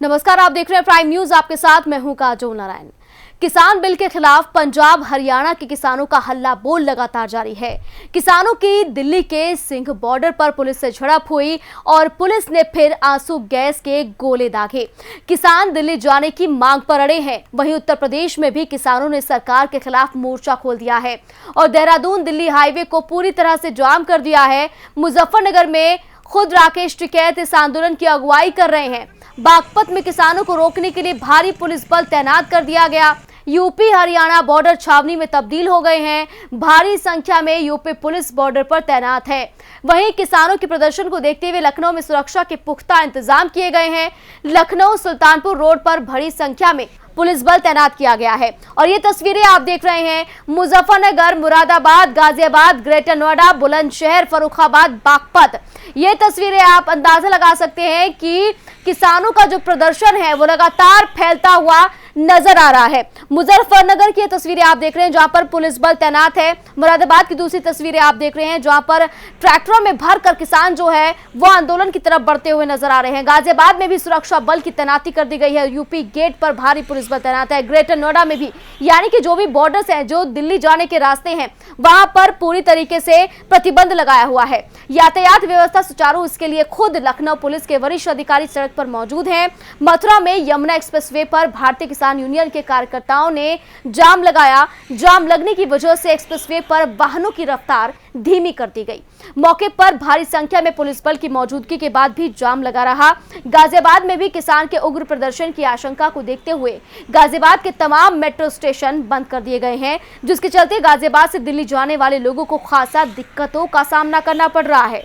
नमस्कार, आप देख रहे हैं प्राइम न्यूज। आपके साथ मैं हूं काजोल नारायण। किसान बिल के खिलाफ पंजाब हरियाणा के किसानों का हल्ला बोल लगातार जारी है। किसानों की दिल्ली के सिंध बॉर्डर पर पुलिस से झड़प हुई और पुलिस ने फिर आंसू गैस के गोले दागे। किसान दिल्ली जाने की मांग पर अड़े हैं। वहीं उत्तर प्रदेश में भी किसानों ने सरकार के खिलाफ मोर्चा खोल दिया है और देहरादून दिल्ली हाईवे को पूरी तरह से जाम कर दिया है। मुजफ्फरनगर में खुद राकेश टिकैत इस आंदोलन की अगुवाई कर रहे हैं। बागपत में किसानों को रोकने के लिए भारी पुलिस बल तैनात कर दिया गया। यूपी हरियाणा बॉर्डर छावनी में तब्दील हो गए हैं। भारी संख्या में यूपी पुलिस बॉर्डर पर तैनात है। वहीं किसानों के प्रदर्शन को देखते हुए लखनऊ में सुरक्षा के पुख्ता इंतजाम किए गए हैं। लखनऊ सुल्तानपुर रोड पर बड़ी संख्या में पुलिस बल तैनात किया गया है और ये तस्वीरें आप देख रहे हैं। मुजफ्फरनगर, मुरादाबाद, गाजियाबाद, ग्रेटर नोएडा, बुलंदशहर, फर्रुखाबाद, बागपत, ये तस्वीरें आप अंदाजा लगा सकते हैं कि किसानों का जो प्रदर्शन है वो लगातार फैलता हुआ नजर आ रहा है। मुजफ्फरनगर की तस्वीरें आप देख रहे हैं जहां पर पुलिस बल तैनात है। मुरादाबाद की दूसरी तस्वीरें आप देख रहे हैं जहां पर ट्रैक्टरों में भरकर किसान जो है वो आंदोलन की तरफ बढ़ते हुए नजर आ रहे हैं। गाजियाबाद में भी सुरक्षा बल की तैनाती कर दी गई है। यूपी गेट पर भारी पुलिस बल तैनात है। ग्रेटर नोएडा में भी, यानी कि जो भी बॉर्डर्स हैं, जो दिल्ली जाने के रास्ते हैं, वहां पर पूरी तरीके से प्रतिबंध लगाया हुआ है। यातायात व्यवस्था सुचारू, इसके लिए खुद लखनऊ पुलिस के वरिष्ठ अधिकारी सड़क पर मौजूद हैं। मथुरा में यमुना एक्सप्रेसवे पर भारतीय किसान यूनियन के कार्यकर्ताओं ने जाम लगाया। जाम लगने की वजह से एक्सप्रेसवे पर वाहनों की रफ्तार धीमी कर दी गई। मौके पर भारी संख्या में पुलिस बल की मौजूदगी के बाद भी जाम लगा रहा। गाजियाबाद में भी किसान के उग्र प्रदर्शन की आशंका को देखते हुए गाजियाबाद के तमाम मेट्रो स्टेशन बंद कर दिए गए हैं, जिसके चलते गाजियाबाद से दिल्ली जाने वाले लोगों को खासा दिक्कतों का सामना करना पड़ रहा है।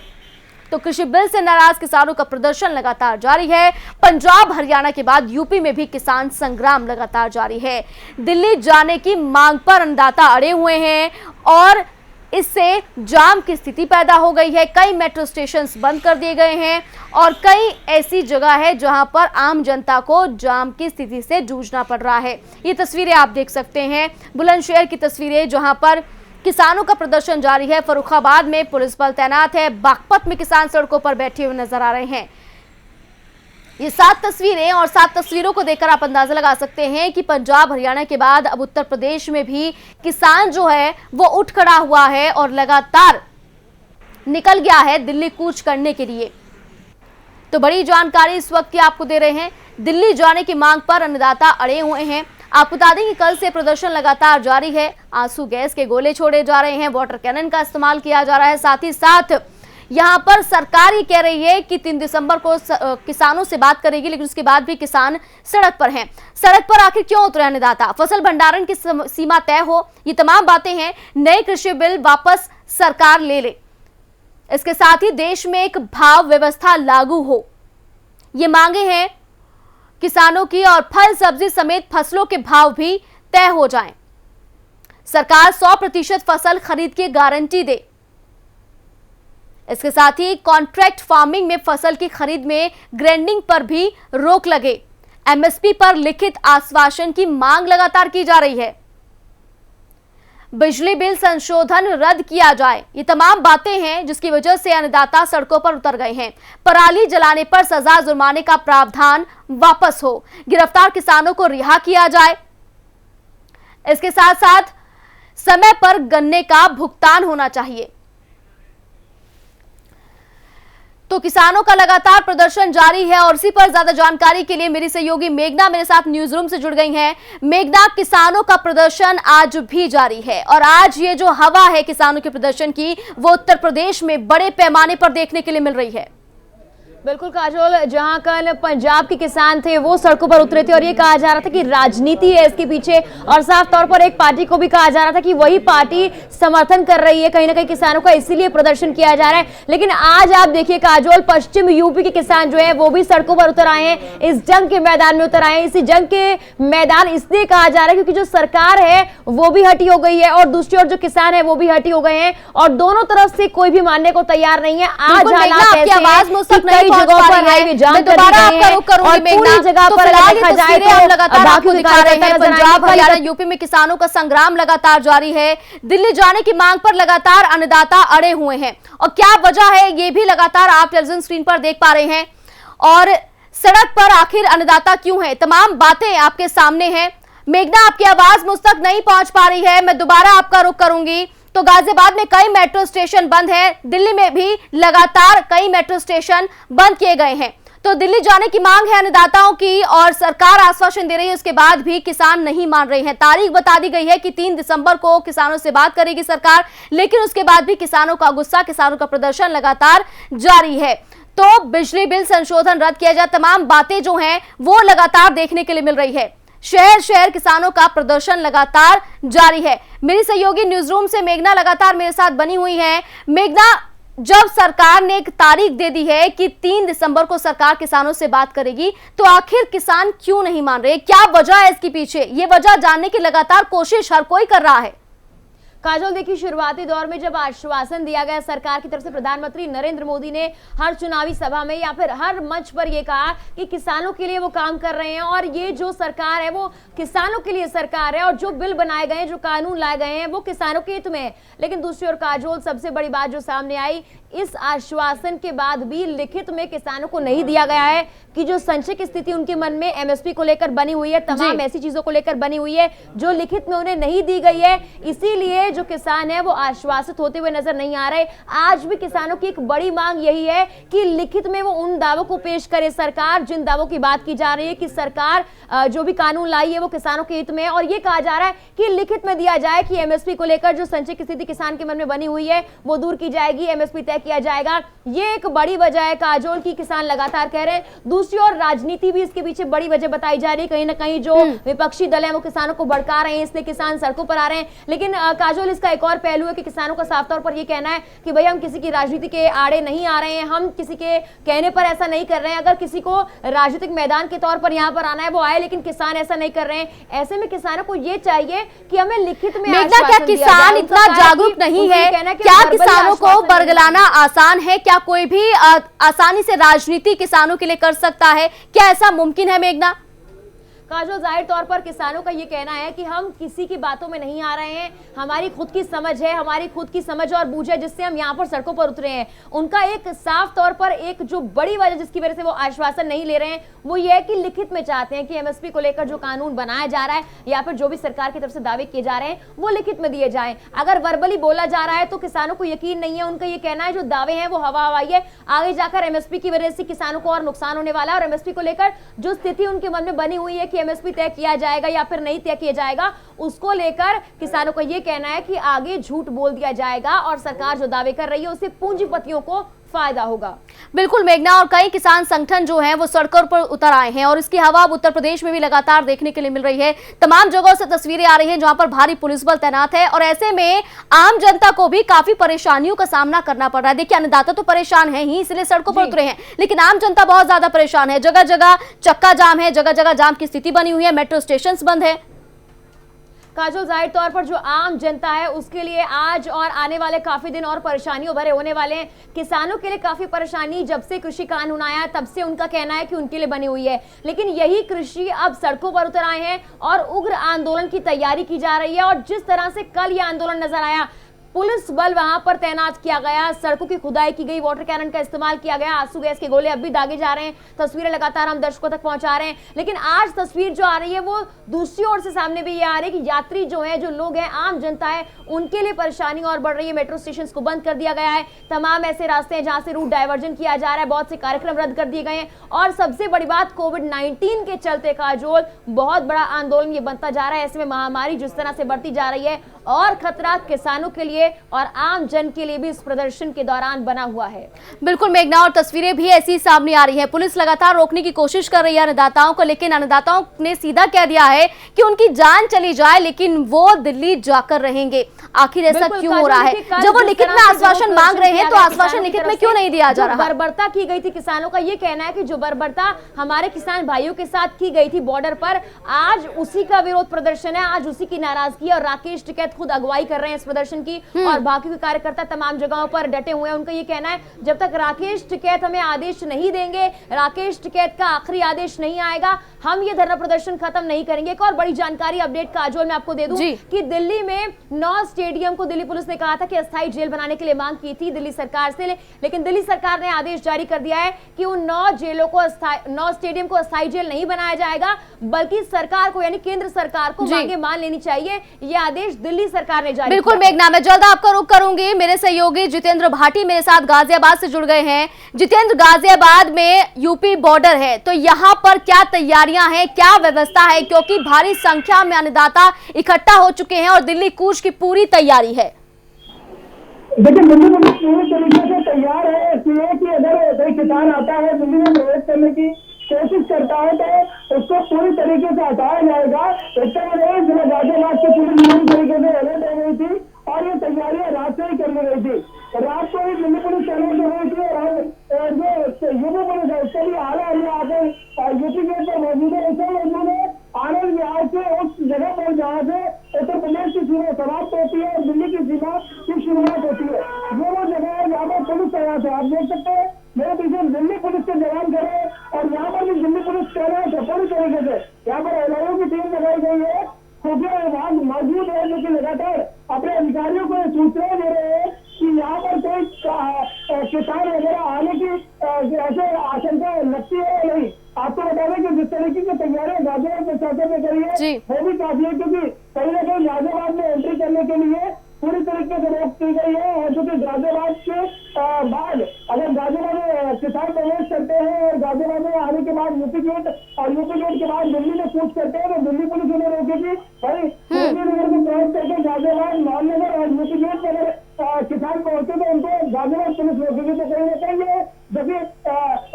तो कृषि बिल से नाराज किसानों का प्रदर्शन लगातार जारी है। पंजाब हरियाणा के बाद यूपी में भी किसान संग्राम लगातार जारी है। दिल्ली जाने की मांग पर अन्नदाता अड़े हुए हैं और इससे जाम की स्थिति पैदा हो गई है। कई मेट्रो स्टेशन बंद कर दिए गए हैं और कई ऐसी जगह है जहां पर आम जनता को जाम की स्थिति से जूझना पड़ रहा है। ये तस्वीरें आप देख सकते हैं, बुलंदशहर की तस्वीरें जहां पर किसानों का प्रदर्शन जारी है। फर्रुखाबाद में पुलिस बल तैनात है। बागपत में किसान सड़कों पर बैठे हुए नजर आ रहे हैं। ये 7 तस्वीरें और 7 तस्वीरों को देखकर आप अंदाजा लगा सकते हैं कि पंजाब हरियाणा के बाद अब उत्तर प्रदेश में भी किसान जो है वो उठ खड़ा हुआ है और लगातार निकल गया है दिल्ली कूच करने के लिए। तो बड़ी जानकारी इस वक्त की आपको दे रहे हैं। दिल्ली जाने की मांग पर अन्नदाता अड़े हुए हैं। आपको बता दें कि कल से प्रदर्शन लगातार जारी है। आंसू गैस के गोले छोड़े जा रहे हैं, वाटर कैनन का इस्तेमाल किया जा रहा है। साथ ही साथ यहां पर सरकार ये कह रही है कि 3 दिसंबर को किसानों से बात करेगी, लेकिन उसके बाद भी किसान सड़क पर हैं। सड़क पर आखिर क्यों उतरे अन्नदाता? फसल भंडारण की सीमा तय हो, ये तमाम बातें हैं। नए कृषि बिल वापस सरकार ले ले, इसके साथ ही देश में एक भाव व्यवस्था लागू हो, ये मांगे हैं किसानों की। और फल सब्जी समेत फसलों के भाव भी तय हो जाएं। सरकार 100% फसल खरीद की गारंटी दे। इसके साथ ही कॉन्ट्रैक्ट फार्मिंग में फसल की खरीद में ग्रेडिंग पर भी रोक लगे। एमएसपी पर लिखित आश्वासन की मांग लगातार की जा रही है। बिजली बिल संशोधन रद्द किया जाए, ये तमाम बातें हैं जिसकी वजह से अन्नदाता सड़कों पर उतर गए हैं। पराली जलाने पर सजा जुर्माने का प्रावधान वापस हो, गिरफ्तार किसानों को रिहा किया जाए। इसके साथ साथ समय पर गन्ने का भुगतान होना चाहिए। तो किसानों का लगातार प्रदर्शन जारी है और इसी पर ज्यादा जानकारी के लिए मेरी सहयोगी मेघना मेरे साथ न्यूज रूम से जुड़ गई हैं। मेघना, किसानों का प्रदर्शन आज भी जारी है और आज ये जो हवा है किसानों के प्रदर्शन की, वो उत्तर प्रदेश में बड़े पैमाने पर देखने के लिए मिल रही है। बिल्कुल काजोल, जहां कल पंजाब के किसान थे वो सड़कों पर उतरे थे और ये कहा जा रहा था कि राजनीति है इसके पीछे, और साफ तौर पर एक पार्टी को भी कहा जा रहा था कि वही पार्टी समर्थन कर रही है कहीं ना कहीं किसानों का, इसीलिए प्रदर्शन किया जा रहा है। लेकिन आज आप देखिए काजोल, पश्चिम यूपी के किसान जो है वो भी सड़कों पर उतर आए हैं, इस जंग के मैदान में उतर आए हैं। इसी जंग के मैदान इसलिए कहा जा रहा है क्योंकि जो सरकार है वो भी हटी हो गई है और दूसरी ओर जो किसान है वो भी हटी हो गए हैं और दोनों तरफ से कोई भी मानने को तैयार नहीं है। आज हालात ऐसे जगहों पर हाईवे जाम कर दिए हैं और पूरी जगह पर देखा जाए तो लगातार दिखा रहे हैं पंजाब हरियाणा यूपी में किसानों का संग्राम लगातार जारी है। दिल्ली जाने की मांग पर लगातार अन्नदाता अड़े हुए हैं और क्या वजह है ये भी लगातार आप टेलीविजन स्क्रीन पर देख पा रहे हैं। और सड़क पर आखिर अन्नदाता क्यों है, तमाम बातें आपके सामने हैं। मेघना, आपकी आवाज मुझ तक नहीं पहुंच पा रही है, मैं दोबारा आपका रुख करूंगी। तो गाजियाबाद में कई मेट्रो स्टेशन बंद है, दिल्ली में भी लगातार कई मेट्रो स्टेशन बंद किए गए हैं। तो दिल्ली जाने की मांग है अन्नदाताओं की और सरकार आश्वासन दे रही है, उसके बाद भी किसान नहीं मान रहे हैं। तारीख बता दी गई है कि 3 दिसंबर को किसानों से बात करेगी सरकार, लेकिन उसके बाद भी किसानों का गुस्सा, किसानों का प्रदर्शन लगातार जारी है। तो बिजली बिल संशोधन रद्द किया जाए, तमाम बातें जो हैं वो लगातार देखने के लिए मिल रही है। शहर शहर किसानों का प्रदर्शन लगातार जारी है। मेरी सहयोगी न्यूज रूम से मेघना लगातार मेरे साथ बनी हुई है। मेघना, जब सरकार ने एक तारीख दे दी है कि 3 दिसंबर को सरकार किसानों से बात करेगी, तो आखिर किसान क्यों नहीं मान रहे, क्या वजह है इसके पीछे? ये वजह जानने की लगातार कोशिश हर कोई कर रहा है। काजोल, देखिए, शुरुआती दौर में जब आश्वासन दिया गया सरकार की तरफ से, प्रधानमंत्री नरेंद्र मोदी ने हर चुनावी सभा में या फिर हर मंच पर यह कहा कि किसानों के लिए वो काम कर रहे हैं और ये जो सरकार है वो किसानों के लिए सरकार है और जो बिल बनाए गए हैं, जो कानून लाए गए हैं, वो किसानों के हित में है। लेकिन दूसरी ओर काजोल, सबसे बड़ी बात जो सामने आई, इस आश्वासन के बाद भी लिखित में किसानों को नहीं दिया गया है कि जो संशय की स्थिति उनके मन में एमएसपी को लेकर बनी हुई है, तमाम ऐसी चीजों को लेकर बनी हुई है जो लिखित में उन्हें नहीं दी गई है। इसीलिए जो किसान है वो आश्वासित होते हुए नजर नहीं आ रहे। आज भी किसानों की एक बड़ी मांग यही है कि लिखित में वो उन दावों को पेश करे सरकार, जिन दावों की बात की जा रही है कि सरकार जो भी कानून लाई है वो किसानों के हित में है। और ये कहा जा रहा है कि लिखित में दिया जाए कि एमएसपी को लेकर जो संशय की स्थिति किसान के मन में बनी हुई है वो दूर की जाएगी, एमएसपी तय किया जाएगा। ये एक बड़ी वजह है काजोल की किसान लगातार कह रहे हैं। दूसरी ओर राजनीति भी इसके पीछे बड़ी वजह बताई जा रही है। कहीं ना कहीं जो विपक्षी दल है वो किसानों को भड़का रहे हैं, इसलिए किसान सड़कों पर आ रहे हैं। लेकिन काजोल, इसका एक और पहलू है कि किसानों का साफ तौर पर यह कहना है कि भाई हम किसी की राजनीति के आड़े नहीं आ रहे हैं, हम किसी के कहने पर ऐसा नहीं कर रहे हैं। अगर किसी को राजनीतिक मैदान के तौर पर यहाँ पर आना है वो आए, लेकिन किसान ऐसा नहीं कर रहे हैं। ऐसे में किसानों को ये चाहिए कि हमें लिखित में क्या किसान इतना जागरूक नहीं है? क्या किसानों को बरगलाना आसान है? क्या कोई भी आसानी से राजनीति किसानों के लिए कर सकता है? क्या ऐसा मुमकिन है मेघना? काजोल, जाहिर तौर पर किसानों का ये कहना है कि हम किसी की बातों में नहीं आ रहे हैं, हमारी खुद की समझ है, हमारी खुद की समझ और बूझ है जिससे हम यहाँ पर सड़कों पर उतरे हैं। उनका एक साफ तौर पर एक जो बड़ी वजह जिसकी वजह से वो आश्वासन नहीं ले रहे हैं वो ये है कि लिखित में चाहते हैं कि एमएसपी को लेकर जो कानून बनाया जा रहा है या फिर जो भी सरकार की तरफ से दावे किए जा रहे हैं वो लिखित में दिए जाए। अगर वर्बली बोला जा रहा है तो किसानों को यकीन नहीं है। उनका ये कहना है जो दावे हैं वो हवा हवाई है, आगे जाकर एमएसपी की वजह से किसानों को और नुकसान होने वाला है। और एमएसपी को लेकर जो स्थिति उनके मन में बनी हुई है कि एमएसपी तय किया जाएगा या फिर नहीं तय किया जाएगा, उसको लेकर किसानों का यह कहना है कि आगे झूठ बोल दिया जाएगा और सरकार जो दावे कर रही है उससे पूंजीपतियों को फायदा होगा। बिल्कुल मेघना, और कई किसान संगठन जो हैं वो सड़कों पर उतर आए हैं और इसकी हवा अब उत्तर प्रदेश में भी लगातार देखने के लिए मिल रही है। तमाम जगहों से तस्वीरें आ रही हैं जहां पर भारी पुलिस बल तैनात है और ऐसे में आम जनता को भी काफी परेशानियों का सामना करना पड़ रहा है। देखिए, अन्नदाता तो परेशान है ही, इसलिए सड़कों पर उतरे हैं, लेकिन आम जनता बहुत ज्यादा परेशान है। जगह जगह चक्का जाम है, जगह जगह जाम की स्थिति बनी हुई है, मेट्रो स्टेशन बंद है। काजोल, जाहिर तौर पर जो आम जनता है उसके लिए आज और आने वाले काफी दिन और परेशानियों भरे होने वाले हैं। किसानों के लिए काफी परेशानी जब से कृषि कानून आया तब से उनका कहना है कि उनके लिए बनी हुई है, लेकिन यही कृषि अब सड़कों पर उतर आए हैं और उग्र आंदोलन की तैयारी की जा रही है। और जिस तरह से कल यह आंदोलन नजर आया, पुलिस बल वहां पर तैनात किया गया, सड़कों की खुदाई की गई, वाटर कैनन का इस्तेमाल किया गया, आंसू गैस के गोले अब भी दागे जा रहे हैं। तस्वीरें लगातार हम दर्शकों तक पहुंचा रहे हैं, लेकिन आज तस्वीर जो आ रही है वो दूसरी ओर से सामने भी ये आ रही है कि यात्री जो है, जो लोग हैं, आम जनता है, उनके लिए परेशानी और बढ़ रही है। मेट्रो स्टेशन को बंद कर दिया गया है, तमाम ऐसे रास्ते हैं जहां से रूट डायवर्जन किया जा रहा है, बहुत से कार्यक्रम रद्द कर दिए गए हैं और सबसे बड़ी बात कोविड-19 के चलते काजोल बहुत बड़ा आंदोलन ये बनता जा रहा है। ऐसे में महामारी जिस तरह से बढ़ती जा रही है और खतरा किसानों के लिए और आम जन के लिए भी इस प्रदर्शन के दौरान बना हुआ है। बिल्कुल मेघना, और तस्वीरें भी ऐसी सामने आ रही है। पुलिस लगातार रोकने की कोशिश कर रही है अन्नदाताओं को, लेकिन अन्नदाताओं ने सीधा कह दिया है कि उनकी जान चली जाए लेकिन वो दिल्ली जाकर रहेंगे। आखिर ऐसा क्यों हो रहा है? जब वो लिखित में आश्वासन मांग रहे हैं तो आश्वासन लिखित में क्यों नहीं दिया जा रहा? बर्बरता की गई थी किसानों का ये कहना है कि जो बर्बरता हमारे किसान भाइयों के साथ की गई थी बॉर्डर पर, आज उसी का विरोध प्रदर्शन है, आज उसी की नाराजगी और राकेश टिकैत टिकैत खुद अगुवाई कर रहे हैं इस प्रदर्शन की और बाकी के कार्यकर्ता तमाम जगहों पर डटे हुए हैं। उनका ये कहना है जब तक राकेश टिकैत हमें आदेश नहीं देंगे, राकेश टिकैत का आखिरी आदेश नहीं आएगा, हम ये धरना प्रदर्शन खत्म नहीं करेंगे। एक और बड़ी जानकारी अपडेट काजोल मैं आपको दे दूं कि दिल्ली में 9 स्टेडियम को दिल्ली पुलिस ने कहा था कि अस्थायी जेल बनाने के लिए मांग की थी दिल्ली सरकार से, लेकिन दिल्ली सरकार ने आदेश जारी कर दिया है कि उन 9 जेलों को 9 स्टेडियम को अस्थायी जेल नहीं बनाया जाएगा, बल्कि सरकार को यानी केंद्र सरकार को मांगे मान लेनी चाहिए। ये आदेश दिल्ली सरकार ने जारी बिल्कुल मेघना, मैं जल्द आपका रुख करूंगी। मेरे सहयोगी जितेंद्र भाटी मेरे साथ गाजियाबाद से जुड़ गए हैं। जितेंद्र, गाजियाबाद में यूपी बॉर्डर है, तो यहाँ पर क्या तैयारियां हैं, क्या व्यवस्था है, क्योंकि भारी संख्या में अन्नदाता इकट्ठा हो चुके हैं और दिल्ली कूच की पूरी तैयारी है। देखिए, दिल्ली पुलिस पूरी तरीके से तैयार है, इसलिए कि अगर कोई किसान आता है दिल्ली में प्रवेश करने की कोशिश करता है तो उसको पूरी तरीके से हटाया जाएगा। इतना नहीं, जिला गाजियाबाद की पूरी तरीके से अलर्ट हो गई थी और ये तैयारियां रात से ही कर ली गई थी। रात को ही दिल्ली पुलिस अलर्ट हो गई थी और जो यूपी पुलिस है उसके भी आला आगे यूपी गेट पर मौजूद है। ऐसे मौजूद है आनंद विहार से उस जगह पर जहाँ से उत्तर प्रदेश की सीमा समाप्त होती है और दिल्ली की सीमा की शुरुआत होती है, वो जगह है जहाँ पर पुलिस तैनात है। आप देख सकते हैं मेरे पीछे दिल्ली पुलिस के जवान खड़े और यहाँ पर भी दिल्ली पुलिस तैनात है पूरी तरीके से। यहाँ पर एलआईओ की टीम लगाई गई है, खुफिया विभाग मौजूद है जो कि लगातार अपने अधिकारियों को सूचनाएं दे रहे हैं कि यहाँ पर कोई किसान वगैरह आने की ऐसे आशंका लगती है या नहीं। आपको बता दें कि जिस तरीके की तैयारियां गाजियाबाद प्रशासन ने करी है वो भी काफी है, क्योंकि कहीं ना कहीं गाजियाबाद में एंट्री करने के लिए पूरी तरीके से रोक की गई है। और चूंकि गाजियाबाद के बाद अगर गाजियाबाद में किसान प्रवेश करते हैं और गाजियाबाद में आने के बाद यूपी गेट और यूपी गेट के बाद दिल्ली में कूच करते हैं तो दिल्ली पुलिस उन्हें रोकेगी। भाई नगर को क्रॉस करके गाजियाबाद मोहननगर और यूपी गेट पर अगर किसान पहुंचे तो उनको गाजियाबाद पुलिस रोकेगी। तो कहीं ना कहीं जैसे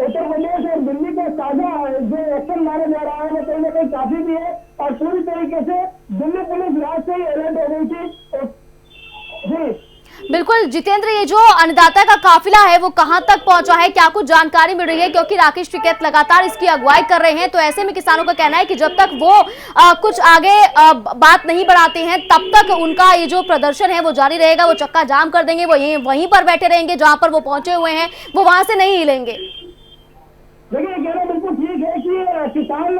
उत्तर प्रदेश और दिल्ली का ताजा जो एक्शन माना जा रहा है वो कहीं ना कहीं काफी भी है और पूरी तरीके से दिल्ली पुलिस रात से ही अलर्ट हो गई थी। बिल्कुल जितेंद्र, ये जो अन्नदाता का काफिला है वो कहां तक पहुंचा है, क्या कुछ जानकारी मिल रही है? क्योंकि राकेश टिकैत लगातार इसकी अगुवाई कर रहे हैं, तो ऐसे में किसानों का कहना है कि जब तक वो कुछ आगे बात नहीं बढ़ाते हैं तब तक उनका ये जो प्रदर्शन है वो जारी रहेगा। वो चक्का जाम कर देंगे, वो वहीं पर बैठे रहेंगे जहां पर वो पहुंचे हुए हैं, वो वहां से नहीं हिलेंगे। देखिए, कहना बिल्कुल ठीक है कि किसान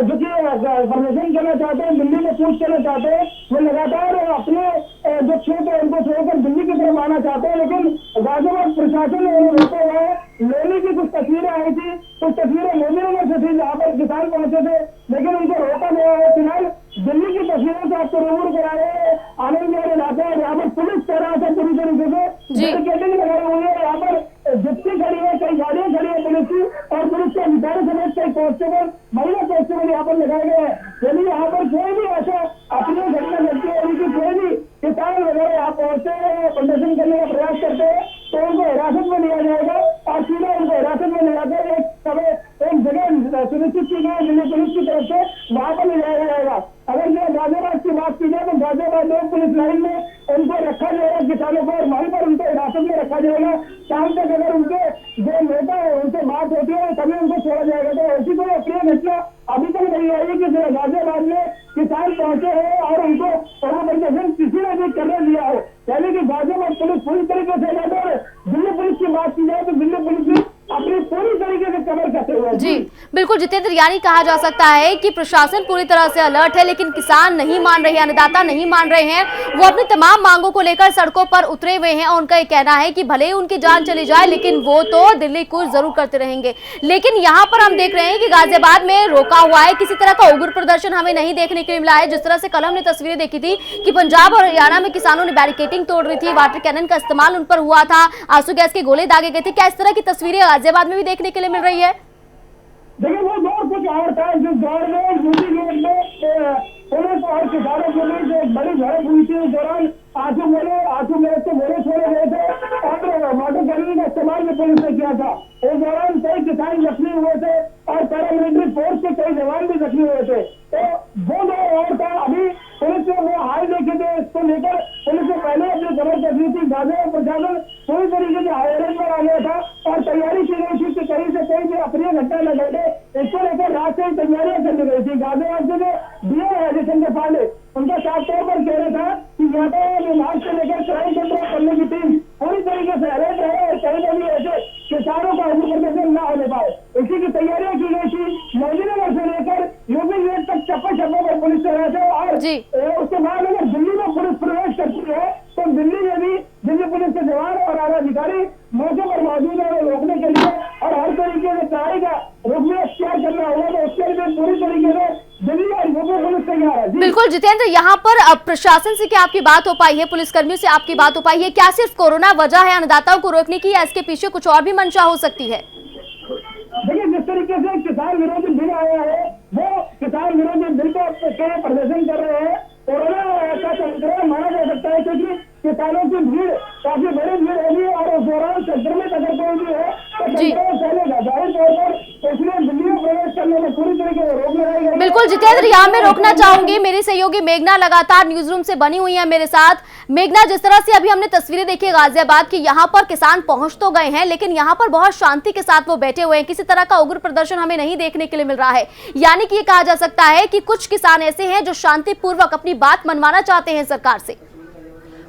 जो कि प्रदर्शन करना चाहते हैं, दिल्ली में कूच करना चाहते हैं, वो लगातार अपने जो क्षेत्र है उनको छोड़कर दिल्ली की तरफ आना चाहते हैं, लेकिन गाजियाबाद प्रशासन ने उन्हें रोका हुआ है। लोनी की कुछ तस्वीरें आई थी, कुछ तस्वीरें मोदीनगर से थी जहाँ पर किसान पहुंचे थे, लेकिन उनको रोका गया है। फिलहाल दिल्ली की तस्वीरों से आपको रूबरू करा रहे हैं आनंद विहार इलाका है जहाँ पर पुलिस तैनात है पूरी तरीके से, बैरिकेडिंग लगाई हुई है। यहाँ पर जिप्सी खड़ी है, कई गाड़ियां खड़ी है पुलिस की और पुलिस के अधिकारी समेत कई कांस्टेबल, महिला कांस्टेबल यहाँ पर लगाए गए हैं। यदि यहाँ पर कोई भी ऐसा अपनी घटना घटती है कि कोई भी किसान वगैरह यहाँ पहुंचते हैं प्रदर्शन करने का प्रयास करते हैं तो उनको हिरासत में लिया जाएगा और सीधा उनको हिरासत में ले जाकर एक जगह सुनिश्चित की गई दिल्ली पुलिस की तरफ से वहां पर ले जाया जाएगा। अगर जो गाजियाबाद की बात की जाए तो गाजियाबाद में पुलिस लाइन में उनको रखा जाएगा किसानों को और वहीं पर उनको हिरासत में रखा जाएगा। शाम तक अगर उनके जो नेता है उनसे बात होती है तभी उनको छोड़ा जाएगा। तो ऐसी कोई अप्रिय घटना अभी तक नहीं आई कि गाजियाबाद में किसान पहुंचे हैं और उनको प्रदर्शन किसी ने भी करने दिया हो। यानी कि गाजियाबाद पुलिस पूरी तरीके से दिल्ली पुलिस की बात की जाए तो दिल्ली पुलिस भी अपनी पूरी तरीके से कवर करते हुए। जी बिल्कुल जितेंद्र, यानी कहा जा सकता है कि प्रशासन पूरी तरह से अलर्ट है, लेकिन किसान नहीं मान रहे हैं, अन्नदाता नहीं मान रहे हैं। वो अपनी तमाम मांगों को लेकर सड़कों पर उतरे हुए हैं और उनका ये कहना है कि भले ही उनकी जान चली जाए लेकिन वो तो दिल्ली कूच जरूर करते रहेंगे। लेकिन यहाँ पर हम देख रहे हैं कि गाजियाबाद में रोका हुआ है, किसी तरह का उग्र प्रदर्शन हमें नहीं देखने के लिए मिला है। जिस तरह से कल हमने तस्वीरें देखी थी कि पंजाब और हरियाणा में किसानों ने बैरिकेडिंग तोड़ रही थी, वाटर कैनन का इस्तेमाल उन पर हुआ था, आंसू गैस के गोले दागे गए थे। क्या इस तरह की तस्वीरें गाजियाबाद में भी देखने के लिए मिल रही है? देखिए, वो दौर कुछ और था जिस दौर में यूपी गेट में पुलिस और किसानों के बीच एक बड़ी झड़प हुई थी। उस दौरान आंसू गैस के गोले छोड़े गए थे और वाटर कैनन का इस्तेमाल भी पुलिस ने किया था। उस दौरान कई किसान जख्मी हुए थे और पैरामिलिट्री फोर्स के कई जवान भी जख्मी हुए थे। तो वो दौर और था। अभी पुलिस ने वो हाई देखे थे, इसको लेकर पुलिस ने पहले अपनी खबर कर दी थी। गाजियाबाद प्रशासन पूरी तरीके से हाई अलर्ट पर आ गया था और तैयारी की गई थी कि कहीं से कहीं भी अप्रिय घटना न घटे। इसको लेकर रात से ही तैयारियां कर ली गई थी। गाजियाबाद के जो डीएम है जितेंद्र पांडे, उनका साफ तौर पर कहना था कि यातायात विभाग से लेकर क्राइम कंट्रोल करने की टीम पूरी तरीके से अलर्ट रहे और कहीं कभी ऐसे किसानों का अग्निप्रदर्शन न होने पाए, इसी की तैयारियां की गई थी। मोदीनगर से लेकर यूपी गेट तक चप्पे चप्पे पर पुलिस तैनात है और उसके बाद अगर दिल्ली में पुलिस प्रवेश करती है तो दिल्ली में भी दिल्ली पुलिस के जवान और आला अधिकारी मौके पर मौजूद है रोकने के लिए और हर तरीके से कार्रवाई का रुख में अख्तियार करना होगा। तो उसके लिए पूरी तरीके से दिल्ली और यूपी पुलिस तैयार है। बिल्कुल जितेंद्र, यहाँ पर प्रशासन से क्या आपकी बात हो पाई है, पुलिसकर्मियों से आपकी बात हो पाई है? क्या सिर्फ कोरोना वजह है अन्नदाताओं को रोकने की या इसके पीछे कुछ और भी मंशा हो सकती है? देखिए, जिस तरीके से किसान विरोधी बिल आया है वो किसान विरोधी बिल को प्रदर्शन कर रहे हैं। कोरोना का संक्रमण माना जा सकता है क्योंकि किसानों की भीड़ काफी बड़ी भीड़ होगी और उस दौरान संक्रमित अगर कोई भी है तो संक्रमण फैलेगा। जाहिर तौर पर इसलिए दिल्ली में प्रवेश करने में पूरी तरीके से रोक लगाई गई। बिल्कुल जितेंद्र, यहाँ मैं रोकना चाहूंगी, मेरी सहयोगी मेघना लगातार न्यूज रूम से बनी हुई है मेरे साथ। मेघना, जिस तरह से अभी हमने तस्वीरें देखी गाजियाबाद की, यहाँ पर किसान पहुंच तो गए हैं लेकिन यहाँ पर बहुत शांति के साथ वो बैठे हुए हैं, किसी तरह का उग्र प्रदर्शन हमें नहीं देखने के लिए मिल रहा है। यानी कि ये कहा जा सकता है कि कुछ किसान ऐसे हैं जो शांतिपूर्वक अपनी बात मनवाना चाहते हैं सरकार से।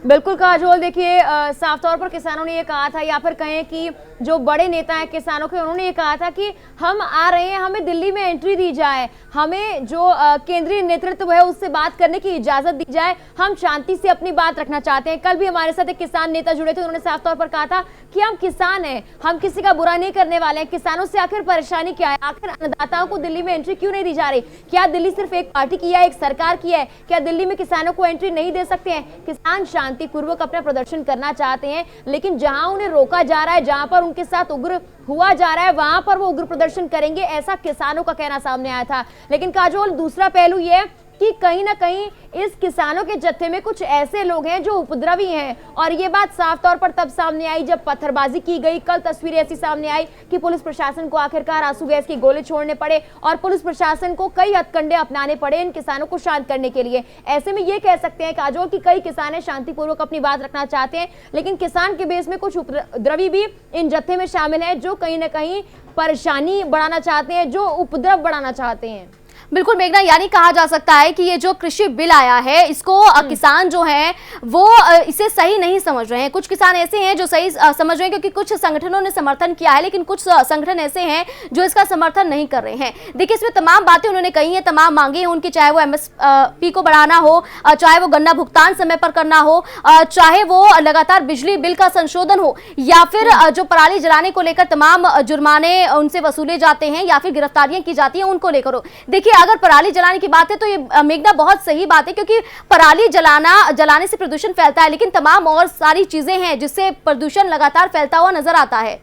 बिल्कुल काजोल, देखिए साफ तौर पर किसानों ने ये कहा था या फिर कहें कि जो बड़े नेता हैं किसानों के, उन्होंने ये कहा था कि हम आ रहे हैं, हमें दिल्ली में एंट्री दी जाए, हमें जो केंद्रीय नेतृत्व है उससे बात करने की इजाजत दी जाए, हम शांति से अपनी बात रखना चाहते हैं। कल भी हमारे साथ एक किसान नेता जुड़े थे, उन्होंने साफ तौर पर कहा था कि हम किसान हैं, हम किसी का बुरा नहीं करने वाले हैं, किसानों से आखिर परेशानी क्या है, आखिर अन्नदाताओं को दिल्ली में एंट्री क्यों नहीं दी जा रही? क्या दिल्ली सिर्फ एक पार्टी की है, एक सरकार की है? क्या दिल्ली में किसानों को एंट्री नहीं दे सकते हैं? किसान शांतिपूर्वक अपना प्रदर्शन करना चाहते हैं, लेकिन जहां उन्हें रोका जा रहा है, जहां पर उनके साथ उग्र हुआ जा रहा है, वहां पर वो उग्र प्रदर्शन करेंगे, ऐसा किसानों का कहना सामने आया था। लेकिन काजोल, दूसरा पहलू ये कि कहीं ना कहीं इस किसानों के जत्थे में कुछ ऐसे लोग हैं जो उपद्रवी हैं और ये बात साफ तौर पर तब सामने आई जब पत्थरबाजी की गई। कल तस्वीरें ऐसी सामने आई कि पुलिस प्रशासन को आखिरकार आंसू गैस के गोले छोड़ने पड़े और पुलिस प्रशासन को कई हथकंडे अपनाने पड़े इन किसानों को शांत करने के लिए। ऐसे में ये कह सकते हैं काजोल कि कई किसान शांतिपूर्वक अपनी बात रखना चाहते हैं, लेकिन किसान के बेस में कुछ उपद्रवी भी इन जत्थे में शामिल है जो कहीं ना कहीं परेशानी बढ़ाना चाहते हैं, जो उपद्रव बढ़ाना चाहते हैं। बिल्कुल मेघना, यानी कहा जा सकता है कि ये जो कृषि बिल आया है इसको किसान जो हैं वो इसे सही नहीं समझ रहे हैं। कुछ किसान ऐसे हैं जो सही समझ रहे हैं क्योंकि कुछ संगठनों ने समर्थन किया है, लेकिन कुछ संगठन ऐसे हैं जो इसका समर्थन नहीं कर रहे हैं। देखिए, इसमें तमाम बातें उन्होंने कही हैं, तमाम मांगे हैं उनकी, चाहे वो MSP को बढ़ाना हो, चाहे वो गन्ना भुगतान समय पर करना हो, चाहे वो लगातार बिजली बिल का संशोधन हो, या फिर जो पराली जलाने को लेकर तमाम जुर्माने उनसे वसूले जाते हैं या फिर गिरफ्तारियां की जाती हैं उनको लेकर हो। देखिए, अगर पराली जलाने की बात है तो ये मेघना बहुत सही बात है क्योंकि पराली जलाने से प्रदूषण फैलता है, लेकिन तमाम और सारी चीजें हैं जिससे प्रदूषण लगातार फैलता हुआ नजर आता है।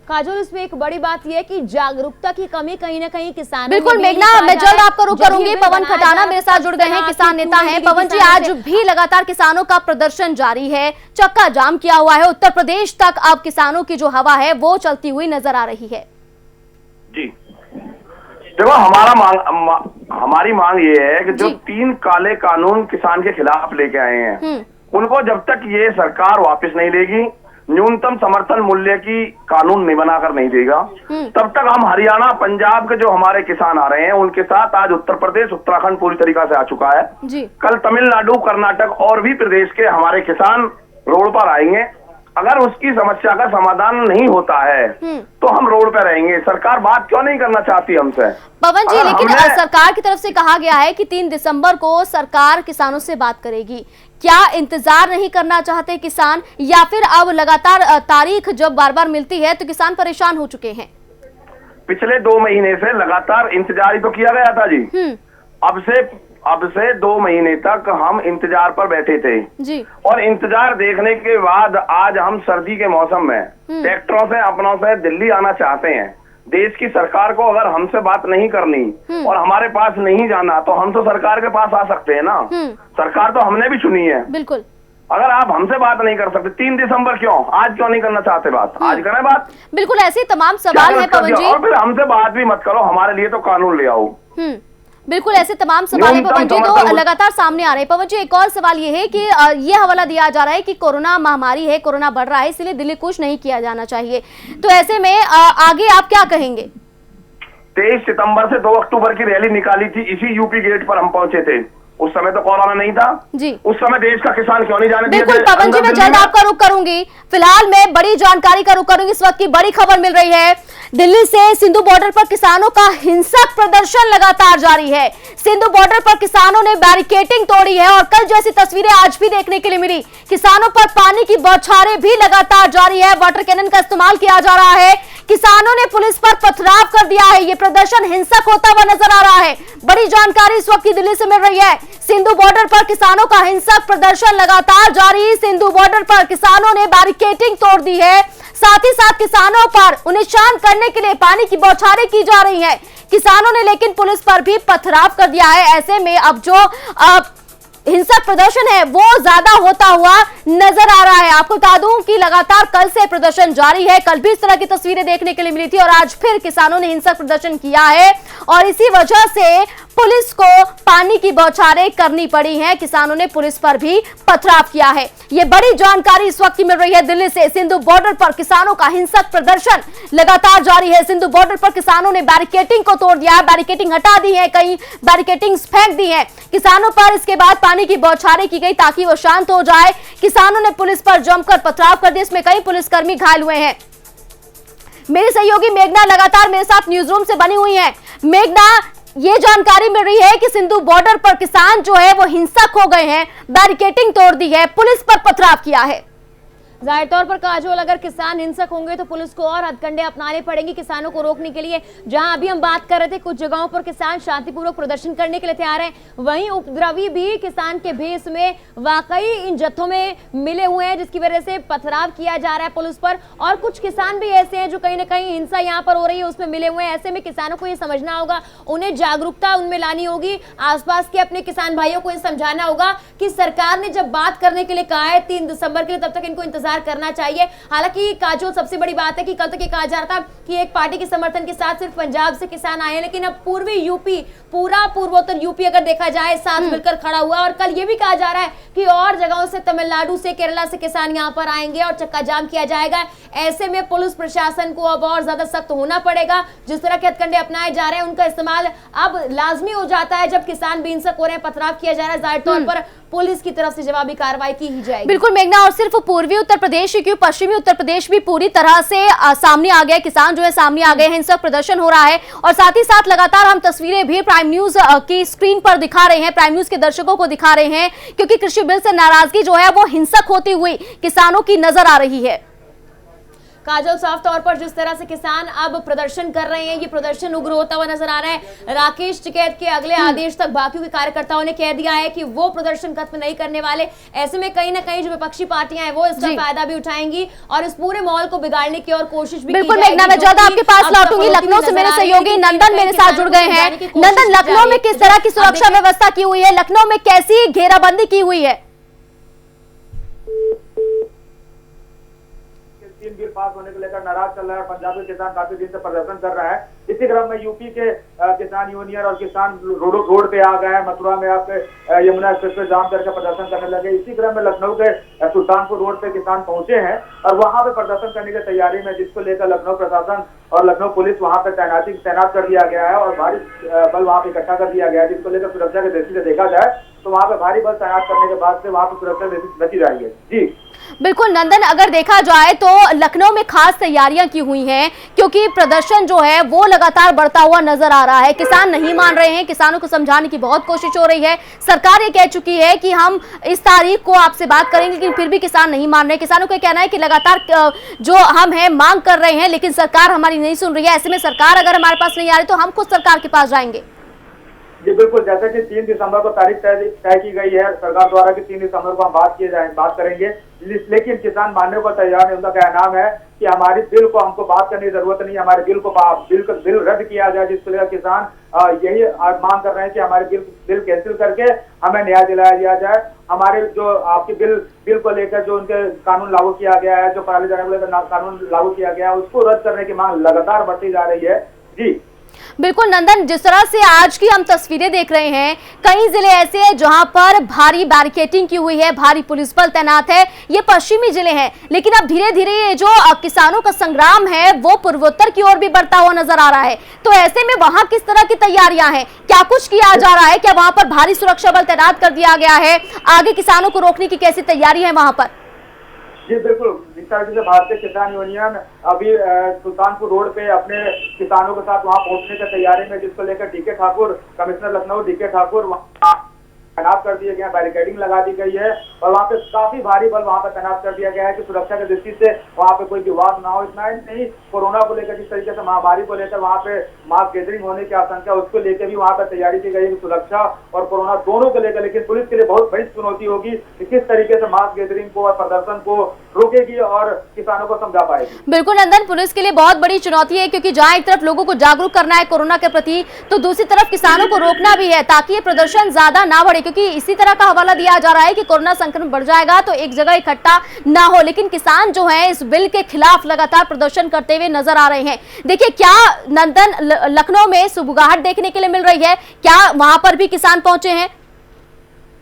काजोल, इसमें एक बड़ी बात यह है कि जागरूकता की कमी कहीं ना कहीं किसानों में। बिल्कुल मेघना, मैं जल्द आपका रुख करूंगी। पवन खटाना मेरे साथ जुड़ गए हैं, किसान नेता हैं। पवन जी, आज भी लगातार किसानों का प्रदर्शन जारी है, चक्का जाम किया हुआ है, उत्तर प्रदेश तक अब किसानों की जो हवा है वो चलती हुई नजर आ रही है। जी देखो, हमारी मांग ये है कि जो 3 काले कानून किसान के खिलाफ लेके आए हैं उनको जब तक ये सरकार वापस नहीं लेगी, न्यूनतम समर्थन मूल्य की कानून नहीं बनाकर नहीं देगा, तब तक हम हरियाणा पंजाब के जो हमारे किसान आ रहे हैं उनके साथ, आज उत्तर प्रदेश उत्तराखंड पूरी तरीका से आ चुका है जी। कल तमिलनाडु कर्नाटक और भी प्रदेश के हमारे किसान रोड पर आएंगे। अगर उसकी समस्या का समाधान नहीं होता है तो हम रोड पर रहेंगे। सरकार बात क्यों नहीं करना चाहती हमसे? पवन जी, लेकिन सरकार की तरफ से कहा गया है कि 3 दिसंबर को सरकार किसानों से बात करेगी। क्या इंतजार नहीं करना चाहते किसान, या फिर अब लगातार तारीख जब बार बार मिलती है तो किसान परेशान हो चुके हैं? पिछले 2 महीने से लगातार इंतजार ही तो किया गया था जी। अब से 2 महीने तक हम इंतजार पर बैठे थे जी। और इंतजार देखने के बाद आज हम सर्दी के मौसम में ट्रैक्टरों से अपनों से दिल्ली आना चाहते हैं। देश की सरकार को अगर हमसे बात नहीं करनी और हमारे पास नहीं जाना तो हम तो सरकार के पास आ सकते हैं ना। सरकार तो हमने भी चुनी है। बिल्कुल। अगर आप हमसे बात नहीं कर सकते, 3 दिसंबर क्यों, आज क्यों नहीं करना चाहते बात? आज करें बात। बिल्कुल, ऐसे तमाम सवाल है पवन जी। और फिर हमसे बात भी मत करो, हमारे लिए तो कानून ले आओ। बिल्कुल, ऐसे तमाम सवाल है पवन जी तो लगातार सामने आ रहे हैं। पवन जी, एक और सवाल ये है कि ये हवाला दिया जा रहा है कि कोरोना महामारी है, कोरोना बढ़ रहा है, इसलिए दिल्ली कूच नहीं किया जाना चाहिए। तो ऐसे में आगे आप क्या कहेंगे? 23 सितंबर से 2 अक्टूबर की रैली निकाली थी, इसी यूपी गेट पर हम पहुंचे थे। उस समय तो कोरोना नहीं था जी। उस समय देश का किसान क्यों नहीं जाने दिया? बिल्कुल पवन जी, मैं जल्द आपका रुख करूंगी। फिलहाल मैं बड़ी जानकारी का रुख करूंगी। इस वक्त की बड़ी खबर मिल रही है, दिल्ली से सिंधु बॉर्डर पर किसानों का हिंसक प्रदर्शन लगातार जारी है। सिंधु बॉर्डर पर किसानों ने बैरिकेडिंग तोड़ी है और कल जैसी तस्वीरें आज भी देखने के लिए मिली। किसानों पर पानी की बौछारें भी लगातार जारी है, वाटर कैनन का इस्तेमाल किया जा रहा है। किसानों ने पुलिस पर पथराव कर दिया है। ये प्रदर्शन हिंसक होता हुआ नजर आ रहा है। बड़ी जानकारी इस वक्त की दिल्ली से मिल रही है। सिंधु बॉर्डर पर किसानों का हिंसक प्रदर्शन लगातार जारी। सिंधु बॉर्डर पर किसानों ने बैरिकेडिंग तोड़ दी है। साथ ही साथ किसानों पर उन्हें शांत करने के लिए पानी की बौछारें की जा रही हैं। किसानों ने लेकिन पुलिस पर भी पथराव कर दिया है। ऐसे में अब जो हिंसक प्रदर्शन है वो ज्यादा होता हुआ नजर आ रहा है। आपको बता दूं कि लगातार कल से प्रदर्शन जारी है। कल भी इस तरह की तस्वीरें देखने के लिए मिली थी और आज फिर किसानों ने हिंसक प्रदर्शन किया है और इसी वजह से पुलिस को पानी की बौछारें करनी पड़ी हैं। किसानों ने पुलिस पर भी पथराव किया है। ये बड़ी जानकारी इस वक्त की मिल रही है दिल्ली से। सिंधु बॉर्डर पर किसानों का हिंसक प्रदर्शन लगातार जारी है। सिंधु बॉर्डर पर किसानों ने बैरिकेडिंग को तोड़ दिया है, बैरिकेडिंग हटा दी है, कई बैरिकेडिंग फेंक दी है। किसानों पर इसके बाद पानी की बौछारें की गई ताकि वो शांत हो जाए। किसानों ने पुलिस पर जमकर पथराव कर दिया। इसमें कई पुलिसकर्मी घायल हुए हैं। मेरी सहयोगी मेघना लगातार मेरे साथ न्यूज रूम से बनी हुई है। मेघना, ये जानकारी मिल रही है कि सिंधु बॉर्डर पर किसान जो है वो हिंसक हो गए हैं, बैरिकेडिंग तोड़ दी है, पुलिस पर पथराव किया है। जाहिर तौर पर काजोल, अगर किसान हिंसक होंगे तो पुलिस को और हथकंडे अपनाने पड़ेंगे किसानों को रोकने के लिए। जहां अभी हम बात कर रहे थे कुछ जगहों पर किसान शांतिपूर्वक प्रदर्शन करने के लिए तैयार हैं, वहीं उपद्रवी भी किसान के भेष में वाकई इन जत्थों में मिले हुए हैं, जिसकी वजह से पथराव किया जा रहा है पुलिस पर। और कुछ किसान भी ऐसे हैं जो कहीं ना कहीं हिंसा यहाँ पर हो रही है उसमें मिले हुए हैं। ऐसे में किसानों को ये समझना होगा, उन्हें जागरूकता उनमें लानी होगी, आसपास के अपने किसान भाइयों को ये समझाना होगा कि सरकार ने जब बात करने के लिए कहा है 3 दिसंबर के लिए, तब तक इनको इंतजार करना चाहिए। हालांकि काजोल, सबसे बड़ी बात है कि कल तक ये कहा जा रहा था कि एक पार्टी के समर्थन के साथ सिर्फ पंजाब से किसान आए हैं, लेकिन अब पूर्वी यूपी, पूरा पूर्वोत्तर यूपी अगर देखा जाए साथ मिलकर खड़ा हुआ। और कल ये भी कहा जा रहा है कि और जगहों से, तमिलनाडु से, केरला से किसान यहाँ पर आएंगे और चक्का जाम किया जाएगा। ऐसे में पुलिस प्रशासन को अब और ज्यादा सख्त होना पड़ेगा। जिस तरह के हथकंडे अपनाए जा रहे हैं उनका इस्तेमाल अब लाजमी हो जाता है जब किसान भी हिंसक हो रहे हैं, पथराव किया जा रहा है। जाहिर तौर पर पुलिस की तरफ से जवाबी कार्रवाई की ही जाएगी। बिल्कुल मेघना, और सिर्फ पूर्वी उत्तर प्रदेश क्यों, पश्चिमी उत्तर प्रदेश भी पूरी तरह से सामने आ गया। किसान जो है सामने आ गए हैं, हिंसक प्रदर्शन हो रहा है और साथ ही साथ लगातार हम तस्वीरें भी प्राइम न्यूज की स्क्रीन पर दिखा रहे हैं, प्राइम न्यूज के दर्शकों को दिखा रहे हैं, क्योंकि कृषि बिल से नाराजगी जो है वो हिंसक होती हुई किसानों की नजर आ रही है। काजल, साफ तौर पर जिस तरह से किसान अब प्रदर्शन कर रहे हैं, ये प्रदर्शन उग्र होता हुआ नजर आ रहा है। राकेश टिकैत के अगले आदेश तक बाकी के कार्यकर्ताओं ने कह दिया है कि वो प्रदर्शन खत्म नहीं करने वाले। ऐसे में कहीं ना कहीं जो विपक्षी पार्टियां हैं वो इसका फायदा भी उठाएंगी और इस पूरे माहौल को बिगाड़ने की और कोशिश भी। बिल्कुल मेघना, मैं जल्द आपके पास लौटूंगी। लखनऊ से मेरे सहयोगी नंदन मेरे साथ जुड़ गए हैं। नंदन, लखनऊ में किस तरह की सुरक्षा व्यवस्था की हुई है? लखनऊ में कैसी घेराबंदी की हुई है? बिल पास होने को लेकर नाराज चल रहा है। पंजाब के किसान काफी दिन से प्रदर्शन कर रहा है। इसी क्रम में यूपी के किसान यूनियन और किसान रोड पे आ गए हैं। मथुरा में आपके यमुना एक्सप्रेस पे जाम करके प्रदर्शन करने लगे। इसी क्रम में लखनऊ के सुल्तानपुर रोड पे किसान पहुंचे हैं और वहां पे प्रदर्शन करने की तैयारी में, जिसको लेकर लखनऊ प्रशासन और लखनऊ पुलिस वहां पे तैनात कर दिया गया है और भारी बल वहां पे इकट्ठा कर दिया गया है। जिसको लेकर सुरक्षा की दृष्टि से देखा जाए तो वहां पे भारी बल तैनात करने के बाद से वहां पे सुरक्षा बची रही है। जी बिल्कुल नंदन, अगर देखा जाए तो लखनऊ में खास तैयारियां की हुई हैं, क्योंकि प्रदर्शन जो है वो लगातार बढ़ता हुआ नजर आ रहा है। किसान नहीं मान रहे हैं, किसानों को समझाने की बहुत कोशिश हो रही है। सरकार ये कह चुकी है कि हम इस तारीख को आपसे बात करेंगे, लेकिन फिर भी किसान नहीं मान रहे। किसानों का कहना है कि लगातार जो हम हैं मांग कर रहे हैं, लेकिन सरकार हमारी नहीं सुन रही है। ऐसे में सरकार अगर हमारे पास नहीं आ रही तो हम खुद सरकार के पास जाएंगे। जी बिल्कुल, जैसे कि 3 दिसंबर को तारीख तय की गई है सरकार द्वारा कि 3 दिसंबर को हम बात करेंगे, लेकिन किसान मानने को तैयार नहीं। उनका कहना है कि हमारी बिल को हमको बात करने की जरूरत नहीं, हमारे बिल रद्द किया जाए। जिसको लेकर किसान यही मांग कर रहे हैं कि हमारे बिल कैंसिल करके हमें न्याय दिलाया दिया जाए। हमारे जो आपके बिल को लेकर जो उनके कानून लागू किया गया है, जो पराली जलाने को लेकर कानून लागू किया गया है, उसको रद्द करने की मांग लगातार बढ़ती जा रही है। जी बिल्कुल नंदन, जिस तरह से आज की हम तस्वीरें देख रहे हैं, कई जिले ऐसे हैं जहां पर भारी बैरिकेडिंग की हुई है, भारी पुलिस बल तैनात है। ये पश्चिमी जिले हैं, लेकिन अब धीरे धीरे ये जो किसानों का संग्राम है वो पूर्वोत्तर की ओर भी बढ़ता हुआ नजर आ रहा है। तो ऐसे में वहां किस तरह की तैयारियां हैं, क्या कुछ किया जा रहा है? क्या वहां पर भारी सुरक्षा बल तैनात कर दिया गया है? आगे किसानों को रोकने की कैसी तैयारी है वहां पर? जी बिल्कुल, जिस तरह से भारतीय किसान यूनियन अभी सुल्तानपुर रोड पे अपने किसानों के साथ वहां पहुंचने की तैयारी में, जिसको लेकर D K Thakur, commissioner Lucknow D K Thakur वहां तैनात कर दिए गए हैं, बैरिकेडिंग लगा दी गई है और वहाँ पे काफी भारी बल वहाँ पे तैनात कर दिया गया है कि सुरक्षा की दृष्टि से वहाँ पे कोई विवाद ना हो। इतना ही नहीं, कोरोना को लेकर जिस तरीके से महामारी को लेकर वहाँ पे मास गैदरिंग होने की आशंका, उसको लेकर भी वहाँ पे तैयारी की गई है, सुरक्षा और कोरोना दोनों को लेकर। लेकिन पुलिस के लिए बहुत बड़ी चुनौती होगी कि किस तरीके से मास गैदरिंग को और प्रदर्शन को रोकेगी और किसानों को समझा पाएगी। बिल्कुल नंदन, पुलिस के लिए बहुत बड़ी चुनौती है, क्योंकि जहां एक तरफ लोगों को जागरूक करना है कोरोना के प्रति, तो दूसरी तरफ किसानों को रोकना भी है ताकि ये प्रदर्शन ज्यादा ना बढ़े, क्योंकि इसी तरह का हवाला दिया जा रहा है कि कोरोना संक्रमण बढ़ जाएगा तो एक जगह इकट्ठा ना हो। लेकिन किसान जो है इस बिल के खिलाफ लगातार प्रदर्शन करते हुए नजर आ रहे हैं। देखिए, क्या नंदन लखनऊ में सुबुगाहट देखने के लिए मिल रही है? क्या वहां पर भी किसान पहुंचे हैं?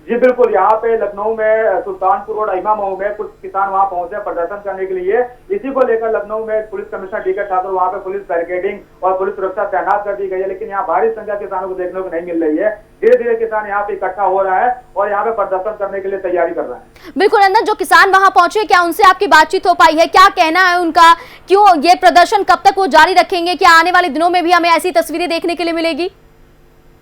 जी बिल्कुल, यहाँ पे लखनऊ में सुल्तानपुर रोड अहिमा मऊ में कुछ किसान वहाँ पहुंचे प्रदर्शन करने के लिए। इसी को लेकर लखनऊ में पुलिस कमिश्नर डीके ठाकुर, वहाँ पे पुलिस बैरिकेडिंग और पुलिस सुरक्षा तैनात कर दी गई है। लेकिन यहाँ भारी संख्या किसानों को देखने को नहीं मिल रही है। धीरे धीरे किसान यहाँ पे इकट्ठा हो रहा है और यहाँ पे प्रदर्शन करने के लिए तैयारी कर रहे हैं। बिल्कुल नंदन, जो किसान वहां पहुंचे, क्या उनसे आपकी बातचीत हो पाई है? क्या कहना है उनका? क्यों ये प्रदर्शन, कब तक वो जारी रखेंगे? क्या आने वाले दिनों में भी हमें ऐसी तस्वीरें देखने के लिए मिलेगी?